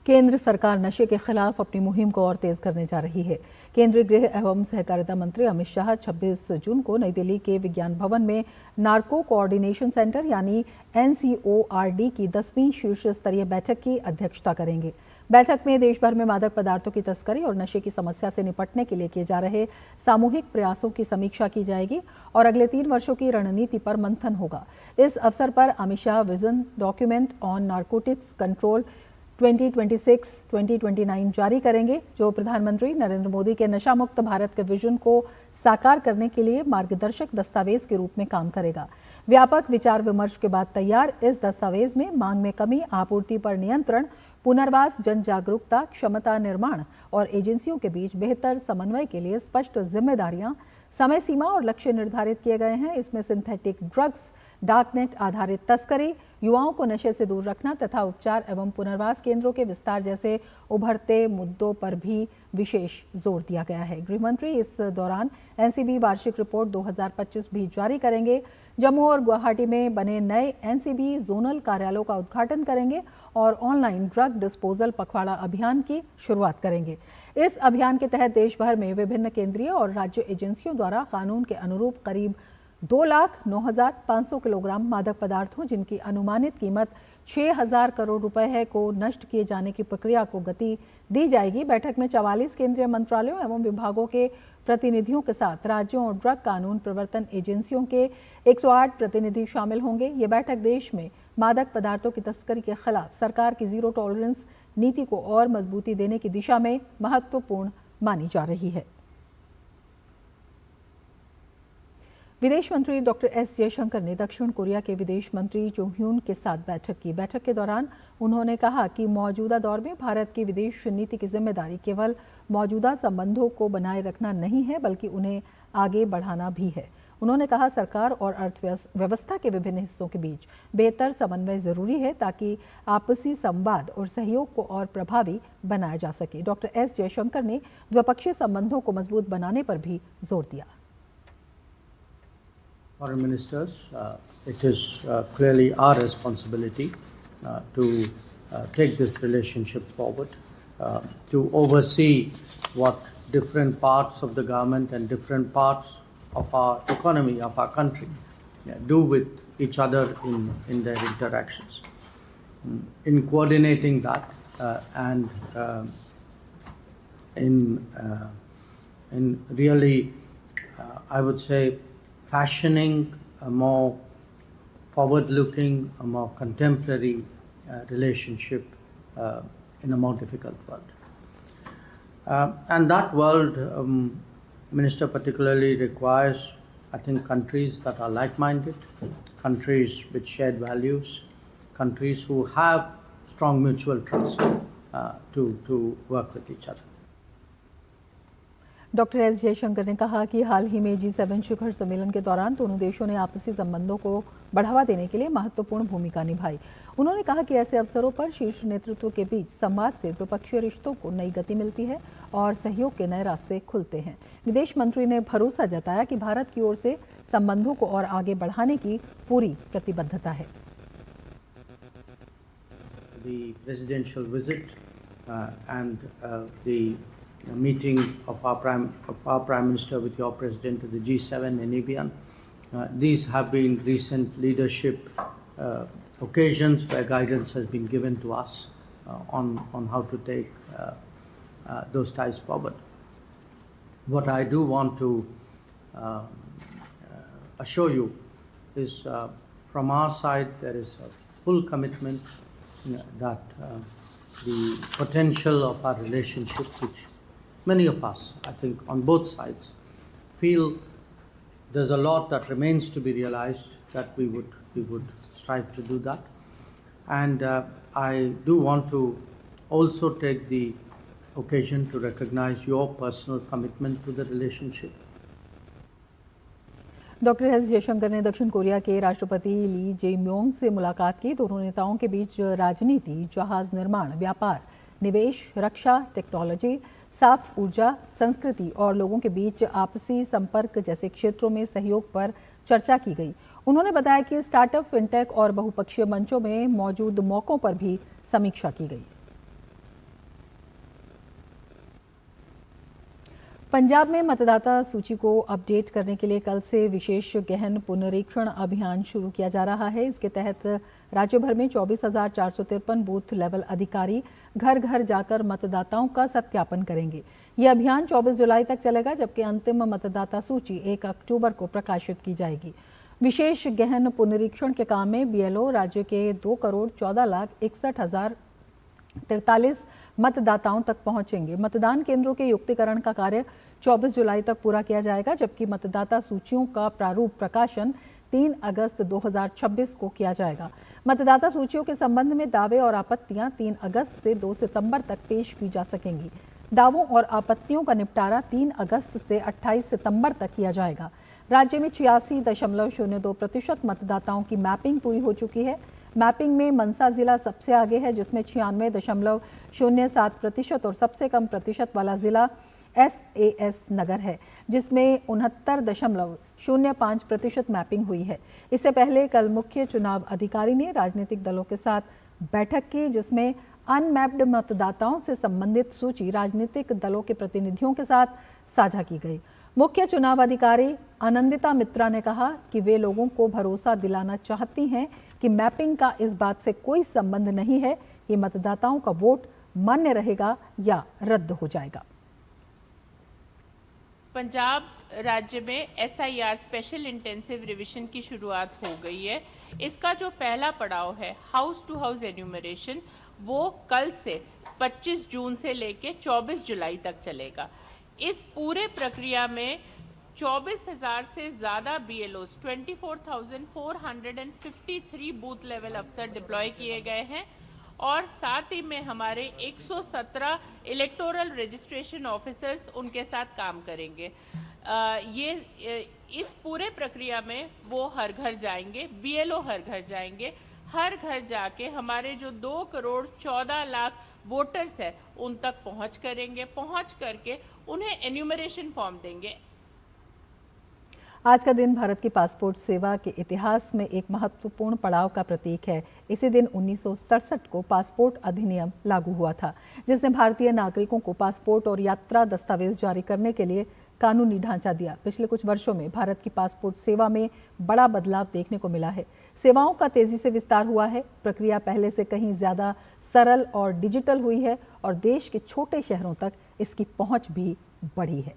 केंद्र सरकार नशे के खिलाफ अपनी मुहिम को और तेज करने जा रही है। केंद्रीय गृह एवं सहकारिता मंत्री अमित शाह 26 जून को नई दिल्ली के विज्ञान भवन में नार्को कोऑर्डिनेशन सेंटर यानी NCORD की 10वीं शीर्ष स्तरीय बैठक की अध्यक्षता करेंगे। बैठक में देश भर में मादक पदार्थों की तस्करी और नशे की समस्या से निपटने के लिए किए जा रहे सामूहिक प्रयासों की समीक्षा की जाएगी और अगले 3 वर्षों की रणनीति पर मंथन होगा। इस अवसर पर Amit Shah vision document on narcotics control 2026-2029 जारी करेंगे, जो प्रधानमंत्री नरेंद्र मोदी के नशा मुक्त भारत के विजन को साकार करने के लिए मार्गदर्शक दस्तावेज के रूप में काम करेगा। व्यापक विचार विमर्श के बाद तैयार इस दस्तावेज में मांग में कमी, आपूर्ति पर नियंत्रण, पुनर्वास, जन जागरूकता, क्षमता निर्माण और एजेंसियों के बीच बेहतर समन्वय के लिए स्पष्ट जिम्मेदारियां, समय सीमा और लक्ष्य निर्धारित किए गए हैं। इसमें सिंथेटिक ड्रग्स, डार्कनेट आधारित तस्करी, युवाओं को नशे से दूर रखना तथा उपचार एवं पुनर्वास केंद्रों के विस्तार जैसे उभरते मुद्दों पर भी विशेष जोर दिया गया है। गृह मंत्री इस दौरान एनसीबी वार्षिक रिपोर्ट 2025 भी जारी करेंगे। जम्मू और गुवाहाटी में बने नए एनसीबी जोनल कार्यालयों का उद्घाटन करेंगे और ऑनलाइन ड्रग डिस्पोजल पखवाड़ा अभियान की शुरुआत करेंगे। इस अभियान के तहत देश भर में विभिन्न केंद्रीय और राज्य एजेंसियों द्वारा कानून के अनुरूप करीब 2,09,500 किलोग्राम मादक पदार्थों, जिनकी अनुमानित कीमत 6,000 करोड़ रुपए है, को नष्ट किए जाने की प्रक्रिया को गति दी जाएगी। बैठक में 44 केंद्रीय मंत्रालयों एवं विभागों के प्रतिनिधियों के साथ राज्यों और ड्रग कानून प्रवर्तन एजेंसियों के 108 प्रतिनिधि शामिल होंगे। ये बैठक देश में मादक पदार्थों की तस्करी के खिलाफ सरकार की जीरो टॉलरेंस नीति को और मजबूती देने की दिशा में महत्वपूर्ण मानी जा रही है। विदेश मंत्री डॉक्टर एस जयशंकर ने दक्षिण कोरिया के विदेश मंत्री जो ह्यून के साथ बैठक की। बैठक के दौरान उन्होंने कहा कि मौजूदा दौर में भारत की विदेश नीति की जिम्मेदारी केवल मौजूदा संबंधों को बनाए रखना नहीं है, बल्कि उन्हें आगे बढ़ाना भी है। उन्होंने कहा, सरकार और अर्थव्यवस्था के विभिन्न हिस्सों के बीच बेहतर समन्वय जरूरी है ताकि आपसी संवाद और सहयोग को और प्रभावी बनाया जा सके। डॉक्टर एस जयशंकर ने द्विपक्षीय संबंधों को मजबूत बनाने पर भी जोर दिया। Foreign ministers, it is clearly our responsibility to take this relationship forward, to oversee what different parts of the government and different parts of our economy, of our country, do with each other in their interactions. In coordinating that and in really, I would say, fashioning a more forward-looking, a more contemporary relationship in a more difficult world. And that world, Minister, particularly requires, I think, countries that are like-minded, countries with shared values, countries who have strong mutual trust to work with each other. Doctor S Jaishankar ने कहा कि हाल ही में G7 शिखर सम्मेलन के दौरान दोनों देशों ने आपसी संबंधों को बढ़ावा देने के लिए महत्वपूर्ण भूमिका निभाई। उन्होंने कहा कि ऐसे अवसरों पर शीर्ष नेतृत्व के बीच संवाद से द्विपक्षीय रिश्तों को नई गति मिलती है और सहयोग के नए रास्ते खुलते हैं। विदेश मंत्री ने भरोसा जताया कि भारत की ओर से संबंधों को और आगे बढ़ाने की पूरी प्रतिबद्धता है। The presidential visit and the meeting of our Prime Minister with your President of the G7 in Evian. These have been recent leadership occasions where guidance has been given to us on how to take those ties forward. What I do want to assure you is from our side there is a full commitment that the potential of our relationship, which many of us, I think, on both sides, feel there's a lot that remains to be realized, that we would strive to do that. And I do want to also take the occasion to recognize your personal commitment to the relationship. Doctor S Jaishankar ने दक्षिण Korea के राष्ट्रपति ली जे-म्योंग से मुलाकात की। दोनों नेताओं के बीच राजनीति, जहाज निर्माण, व्यापार, निवेश, रक्षा, टेक्नोलॉजी, साफ ऊर्जा, संस्कृति और लोगों के बीच आपसी संपर्क जैसे क्षेत्रों में सहयोग पर चर्चा की गई। उन्होंने बताया कि स्टार्टअप, फिनटेक और बहुपक्षीय मंचों में मौजूद मौकों पर भी समीक्षा की गई। पंजाब में मतदाता सूची को अपडेट करने के लिए कल से विशेष गहन पुनरीक्षण अभियान शुरू किया जा रहा है। इसके तहत राज्य भर में 24,453 बूथ लेवल अधिकारी घर घर जाकर मतदाताओं का सत्यापन करेंगे। यह अभियान 24 जुलाई तक चलेगा, जबकि अंतिम मतदाता सूची 1 अक्टूबर को प्रकाशित की जाएगी। विशेष गहन पुनरीक्षण के काम में बीएलओ राज्य के 2,61,61,043 मतदाताओं तक पहुंचेंगे। मतदान केंद्रों के युक्तिकरण का कार्य 24 जुलाई तक पूरा किया जाएगा, जबकि मतदाता सूचियों का प्रारूप प्रकाशन 3 अगस्त 2026 को किया जाएगा। मतदाता सूचियों के संबंध में दावे और आपत्तियां 3 अगस्त से 2 सितंबर तक पेश की जा सकेंगी। दावों और आपत्तियों का निपटारा 3 अगस्त से 28 सितंबर तक किया जाएगा। राज्य में 86.02% मतदाताओं की मैपिंग पूरी हो चुकी है। मैपिंग में मनसा जिला सबसे आगे है, जिसमें 96.07% और सबसे कम प्रतिशत वाला जिला SAS नगर है, जिसमें 69.05% मैपिंग हुई है। इससे पहले कल मुख्य चुनाव अधिकारी ने राजनीतिक दलों के साथ बैठक की, जिसमें अनमैप्ड मतदाताओं से संबंधित सूची राजनीतिक दलों के प्रतिनिधियों के साथ साझा की गई। मुख्य चुनाव अधिकारी आनंदिता मित्रा ने कहा कि वे लोगों को भरोसा दिलाना चाहती हैं कि मैपिंग का इस बात से कोई संबंध नहीं है कि मतदाताओं का वोट मान्य रहेगा या रद्द हो जाएगा। पंजाब राज्य में SIR स्पेशल इंटेंसिव रिवीजन की शुरुआत हो गई है। इसका जो पहला पड़ाव है हाउस टू हाउस एन्यूमरेशन, वो कल से 25 जून से लेके 24 जुलाई तक चलेगा। इस पूरे प्रक्रिया में 24,000 से ज़्यादा BLOs 24,453 बूथ लेवल अफसर डिप्लॉय किए गए हैं और साथ ही में हमारे 117 इलेक्टोरल रजिस्ट्रेशन ऑफिसर्स उनके साथ काम करेंगे। इस पूरे प्रक्रिया में वो हर घर जाएंगे, BLO हर घर जाएंगे, हर घर जाके हमारे जो 2,14,00,000 वोटर्स है उन तक पहुंच करके उन्हें एन्यूमरेशन फॉर्म देंगे। आज का दिन भारत की पासपोर्ट सेवा के इतिहास में एक महत्वपूर्ण पड़ाव का प्रतीक है। इसी दिन 1967 को पासपोर्ट अधिनियम लागू हुआ था, जिसने भारतीय नागरिकों को पासपोर्ट और यात्रा दस्तावेज जारी करने के लिए कानूनी ढांचा दिया। पिछले कुछ वर्षों में भारत की पासपोर्ट सेवा में बड़ा बदलाव देखने को मिला है। सेवाओं का तेजी से विस्तार हुआ है, प्रक्रिया पहले से कहीं ज्यादा सरल और डिजिटल हुई है और देश के छोटे शहरों तक इसकी पहुंच भी बढ़ी है।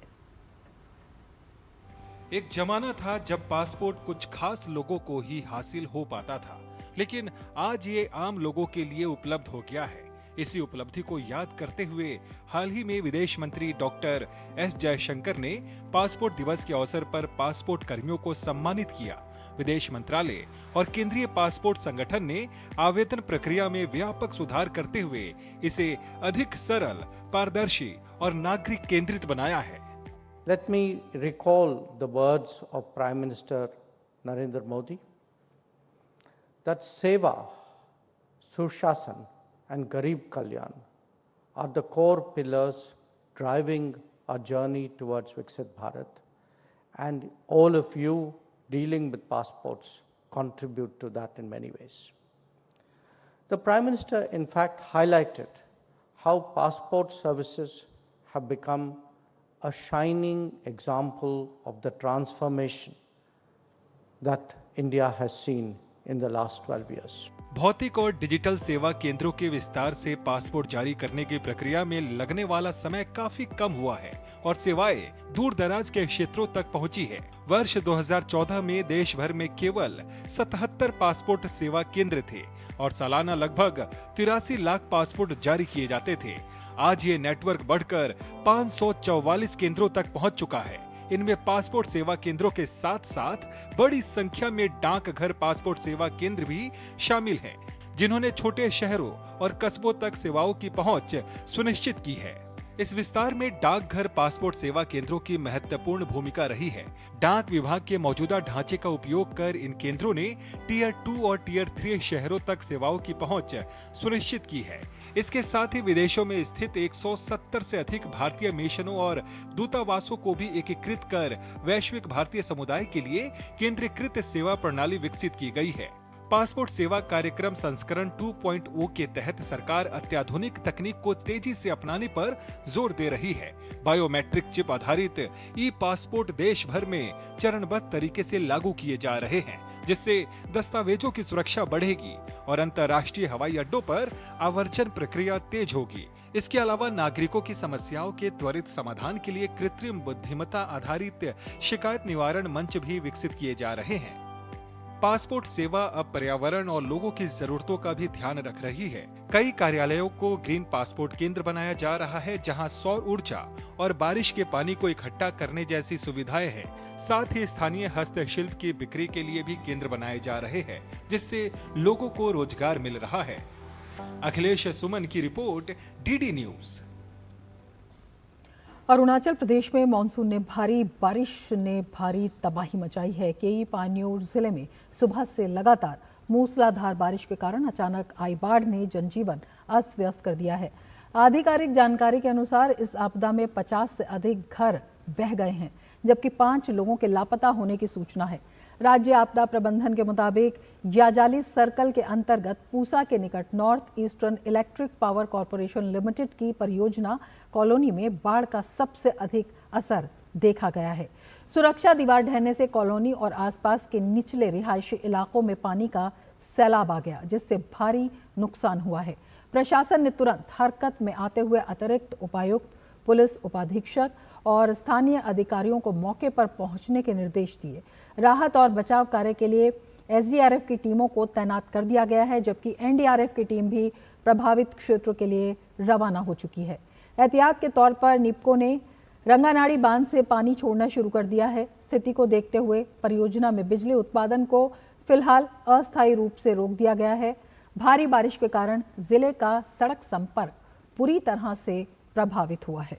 एक जमाना था जब पासपोर्ट कुछ खास लोगों को ही हासिल हो पाता था, लेकिन आज ये आम लोगों के लिए उपलब्ध हो गया है। इसी उपलब्धि को याद करते हुए हाल ही में विदेश मंत्री डॉक्टर एस जयशंकर ने पासपोर्ट दिवस के अवसर पर पासपोर्ट कर्मियों को सम्मानित किया। विदेश मंत्रालय और केंद्रीय पासपोर्ट संगठन ने आवेदन प्रक्रिया में व्यापक सुधार करते हुए इसे अधिक सरल, पारदर्शी और नागरिक केंद्रित बनाया है। Let me recall the words of Prime Minister Narendra Modi that Seva, Sushasana and Garib Kalyan are the core pillars driving our journey towards Viksit Bharat, and all of you dealing with passports contribute to that in many ways. The Prime Minister in fact highlighted how passport services have become a shining example of the transformation that India has seen in the last 12 years. भौतिक और digital सेवा केंद्रों के विस्तार से passport जारी करने की प्रक्रिया में लगने वाला समय काफी कम हुआ है और सेवाएं दूर दराज के क्षेत्रों तक पहुंची है। वर्ष 2014 में देश भर में केवल 77 पासपोर्ट सेवा केंद्र थे और सालाना लगभग 83 लाख पासपोर्ट जारी किए जाते थे। आज ये नेटवर्क बढ़कर 544 केंद्रों तक पहुंच चुका है। इनमें पासपोर्ट सेवा केंद्रों के साथ साथ बड़ी संख्या में डाकघर पासपोर्ट सेवा केंद्र भी शामिल हैं, जिन्होंने छोटे शहरों और कस्बों तक सेवाओं की पहुंच सुनिश्चित की है। इस विस्तार में डाकघर पासपोर्ट सेवा केंद्रों की महत्वपूर्ण भूमिका रही है। डाक विभाग के मौजूदा ढांचे का उपयोग कर इन केंद्रों ने टियर 2 और टियर 3 शहरों तक सेवाओं की पहुंच सुनिश्चित की है। इसके साथ ही विदेशों में स्थित 170 से अधिक भारतीय मिशनों और दूतावासों को भी एकीकृत कर वैश्विक भारतीय समुदाय के लिए केंद्रीकृत सेवा प्रणाली विकसित की गई है। पासपोर्ट सेवा कार्यक्रम संस्करण 2.0 के तहत सरकार अत्याधुनिक तकनीक को तेजी से अपनाने पर जोर दे रही है। बायोमेट्रिक चिप आधारित ई पासपोर्ट देश भर में चरणबद्ध तरीके से लागू किए जा रहे हैं, जिससे दस्तावेजों की सुरक्षा बढ़ेगी और अंतर्राष्ट्रीय हवाई अड्डों पर आवर्जन प्रक्रिया तेज होगी। इसके अलावा नागरिकों की समस्याओं के त्वरित समाधान के लिए कृत्रिम बुद्धिमत्ता आधारित शिकायत निवारण मंच भी विकसित किए जा रहे हैं। पासपोर्ट सेवा अब पर्यावरण और लोगों की जरूरतों का भी ध्यान रख रही है। कई कार्यालयों को ग्रीन पासपोर्ट केंद्र बनाया जा रहा है, जहां सौर ऊर्जा और बारिश के पानी को इकट्ठा करने जैसी सुविधाएं हैं। साथ ही स्थानीय हस्तशिल्प की बिक्री के लिए भी केंद्र बनाए जा रहे हैं, जिससे लोगों को रोजगार मिल रहा है। अखिलेश सुमन की report, DD news. Arunachal Pradesh में मानसून ने भारी बारिश ने भारी तबाही मचाई है। केई पान्योर जिले में सुबह से लगातार मूसलाधार बारिश के कारण अचानक आई बाढ़ ने जनजीवन अस्त व्यस्त कर दिया है। आधिकारिक जानकारी के अनुसार इस आपदा में 50 से अधिक घर बह गए हैं, जबकि 5 लोगों के लापता होने की सूचना है। राज्य आपदा प्रबंधन के मुताबिक याजाली सर्कल के अंतर्गत पूसा के निकट north eastern electric power corporation limited की परियोजना कॉलोनी में बाढ़ का सबसे अधिक असर देखा गया है। सुरक्षा दीवार ढहने से कॉलोनी और आसपास के निचले रिहायशी इलाकों में पानी का सैलाब आ गया, जिससे भारी नुकसान हुआ है। प्रशासन ने तुरंत हरकत में आते हुए अतिरिक्त उपायुक्त, पुलिस उपाधीक्षक और स्थानीय अधिकारियों को मौके पर पहुंचने के निर्देश दिए। राहत और बचाव कार्य के लिए एसडीआरएफ की टीमों को तैनात कर दिया गया है, जबकि एनडीआरएफ की टीम भी प्रभावित क्षेत्रों के लिए रवाना हो चुकी है। एहतियात के तौर पर निपको ने रंगानाड़ी बांध से पानी छोड़ना शुरू कर दिया है। स्थिति को देखते हुए परियोजना में बिजली उत्पादन को फिलहाल अस्थायी रूप से रोक दिया गया है। भारी बारिश के कारण जिले का सड़क संपर्क पूरी तरह से प्रभावित हुआ है।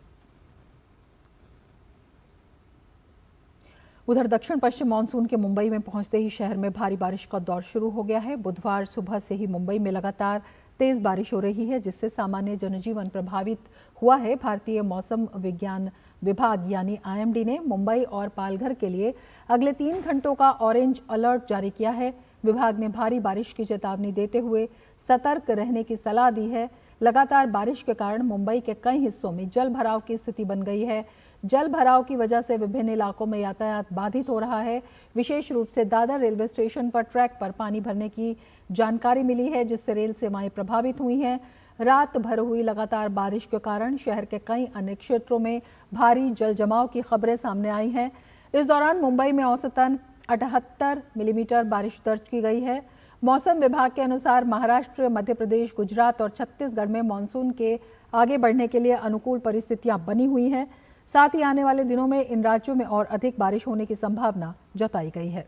उधर दक्षिण पश्चिम मानसून के मुंबई में पहुंचते ही शहर में भारी बारिश का दौर शुरू हो गया है। बुधवार सुबह से ही मुंबई में लगातार तेज बारिश हो रही है, जिससे सामान्य जनजीवन प्रभावित हुआ है। भारतीय मौसम विज्ञान विभाग यानी आईएमडी ने मुंबई और पालघर के लिए अगले 3 घंटों का ऑरेंज अलर्ट जारी किया है। विभाग ने भारी बारिश की चेतावनी देते हुए सतर्क रहने की सलाह दी है। लगातार बारिश के कारण मुंबई के कई हिस्सों में जल भराव की स्थिति बन गई है। जल भराव की वजह से विभिन्न इलाकों में यातायात बाधित हो रहा है। विशेष रूप से दादर रेलवे स्टेशन पर ट्रैक पर पानी भरने की जानकारी मिली है, जिससे रेल सेवाएं प्रभावित हुई हैं। रात भर हुई लगातार बारिश के कारण शहर के कई अन्य क्षेत्रों में भारी जल जमाव की खबरें सामने आई हैं। इस दौरान मुंबई में औसतन 78 मिलीमीटर बारिश दर्ज की गई है। मौसम विभाग के अनुसार महाराष्ट्र, मध्य प्रदेश, गुजरात और छत्तीसगढ़ में मानसून के आगे बढ़ने के लिए अनुकूल परिस्थितियां बनी हुई हैं। साथ ही आने वाले दिनों में इन राज्यों में और अधिक बारिश होने की संभावना जताई गई है।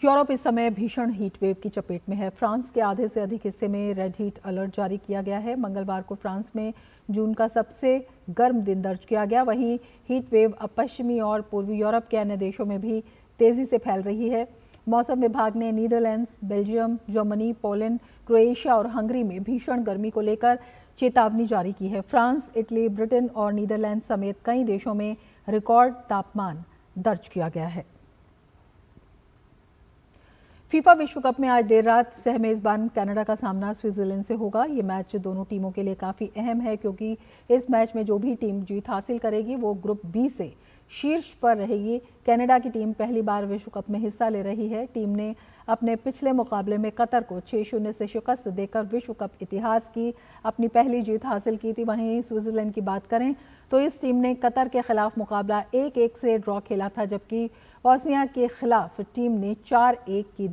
यूरोप इस समय भीषण हीट वेव की चपेट में है। फ्रांस के आधे से अधिक हिस्से में रेड हीट अलर्ट जारी किया गया है। मंगलवार को फ्रांस में जून का सबसे गर्म दिन दर्ज किया गया। वहीं हीट वेव अब पश्चिमी और पूर्वी यूरोप के अन्य देशों में भी तेजी से फैल रही है। मौसम विभाग ने Netherlands, Belgium, Germany, Poland, Croatia और हंगरी में भीषण गर्मी को लेकर चेतावनी जारी की है। फ्रांस, इटली, ब्रिटेन और नीदरलैंड समेत कई देशों में रिकॉर्ड तापमान दर्ज किया गया है। फीफा विश्व कप में आज देर रात सह मेजबान कनाडा का सामना स्विट्जरलैंड से होगा। ये मैच दोनों टीमों के लिए काफ़ी अहम है, क्योंकि इस मैच में जो भी टीम जीत हासिल करेगी वो ग्रुप बी से शीर्ष पर रहेगी। कनाडा की टीम पहली बार विश्व कप में हिस्सा ले रही है। टीम ने अपने पिछले मुकाबले में कतर को 6-0 से शिकस्त देकर विश्व कप इतिहास की अपनी पहली जीत हासिल की थी। वहीं स्विट्जरलैंड की बात करें तो इस टीम ने कतर के खिलाफ मुकाबला 1-1 से ड्रॉ खेला था, जबकि बोस्निया के खिलाफ टीम ने 4-1 की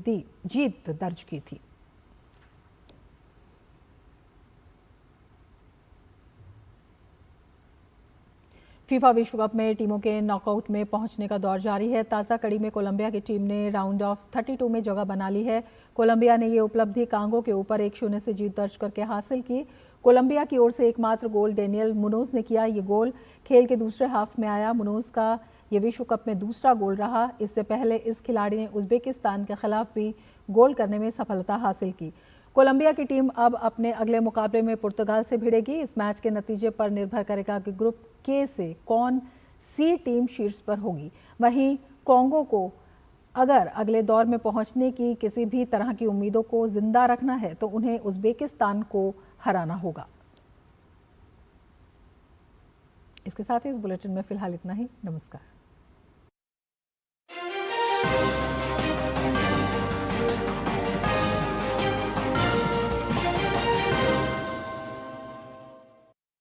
जीत दर्ज की थी। फीफा विश्व कप में टीमों के नॉकआउट में पहुंचने का दौर जारी है। ताज़ा कड़ी में कोलंबिया की टीम ने राउंड ऑफ 32 में जगह बना ली है। कोलंबिया ने ये उपलब्धि कांगो के ऊपर 1-0 से जीत दर्ज करके हासिल की। कोलंबिया की ओर से एकमात्र गोल डेनियल मुनोज ने किया। ये गोल खेल के दूसरे हाफ में आया। मुनोज का ये विश्व कप में दूसरा गोल रहा। इससे पहले इस खिलाड़ी ने उज्बेकिस्तान के खिलाफ भी गोल करने में सफलता हासिल की। कोलंबिया की टीम अब अपने अगले मुकाबले में पुर्तगाल से भिड़ेगी। इस मैच के नतीजे पर निर्भर करेगा कि ग्रुप के से कौन सी टीम शीर्ष पर होगी। वहीं कांगो को अगर अगले दौर में पहुंचने की किसी भी तरह की उम्मीदों को जिंदा रखना है तो उन्हें उज्बेकिस्तान को हराना होगा। इसके साथ ही इस बुलेटिन में फिलहाल इतना ही। नमस्कार।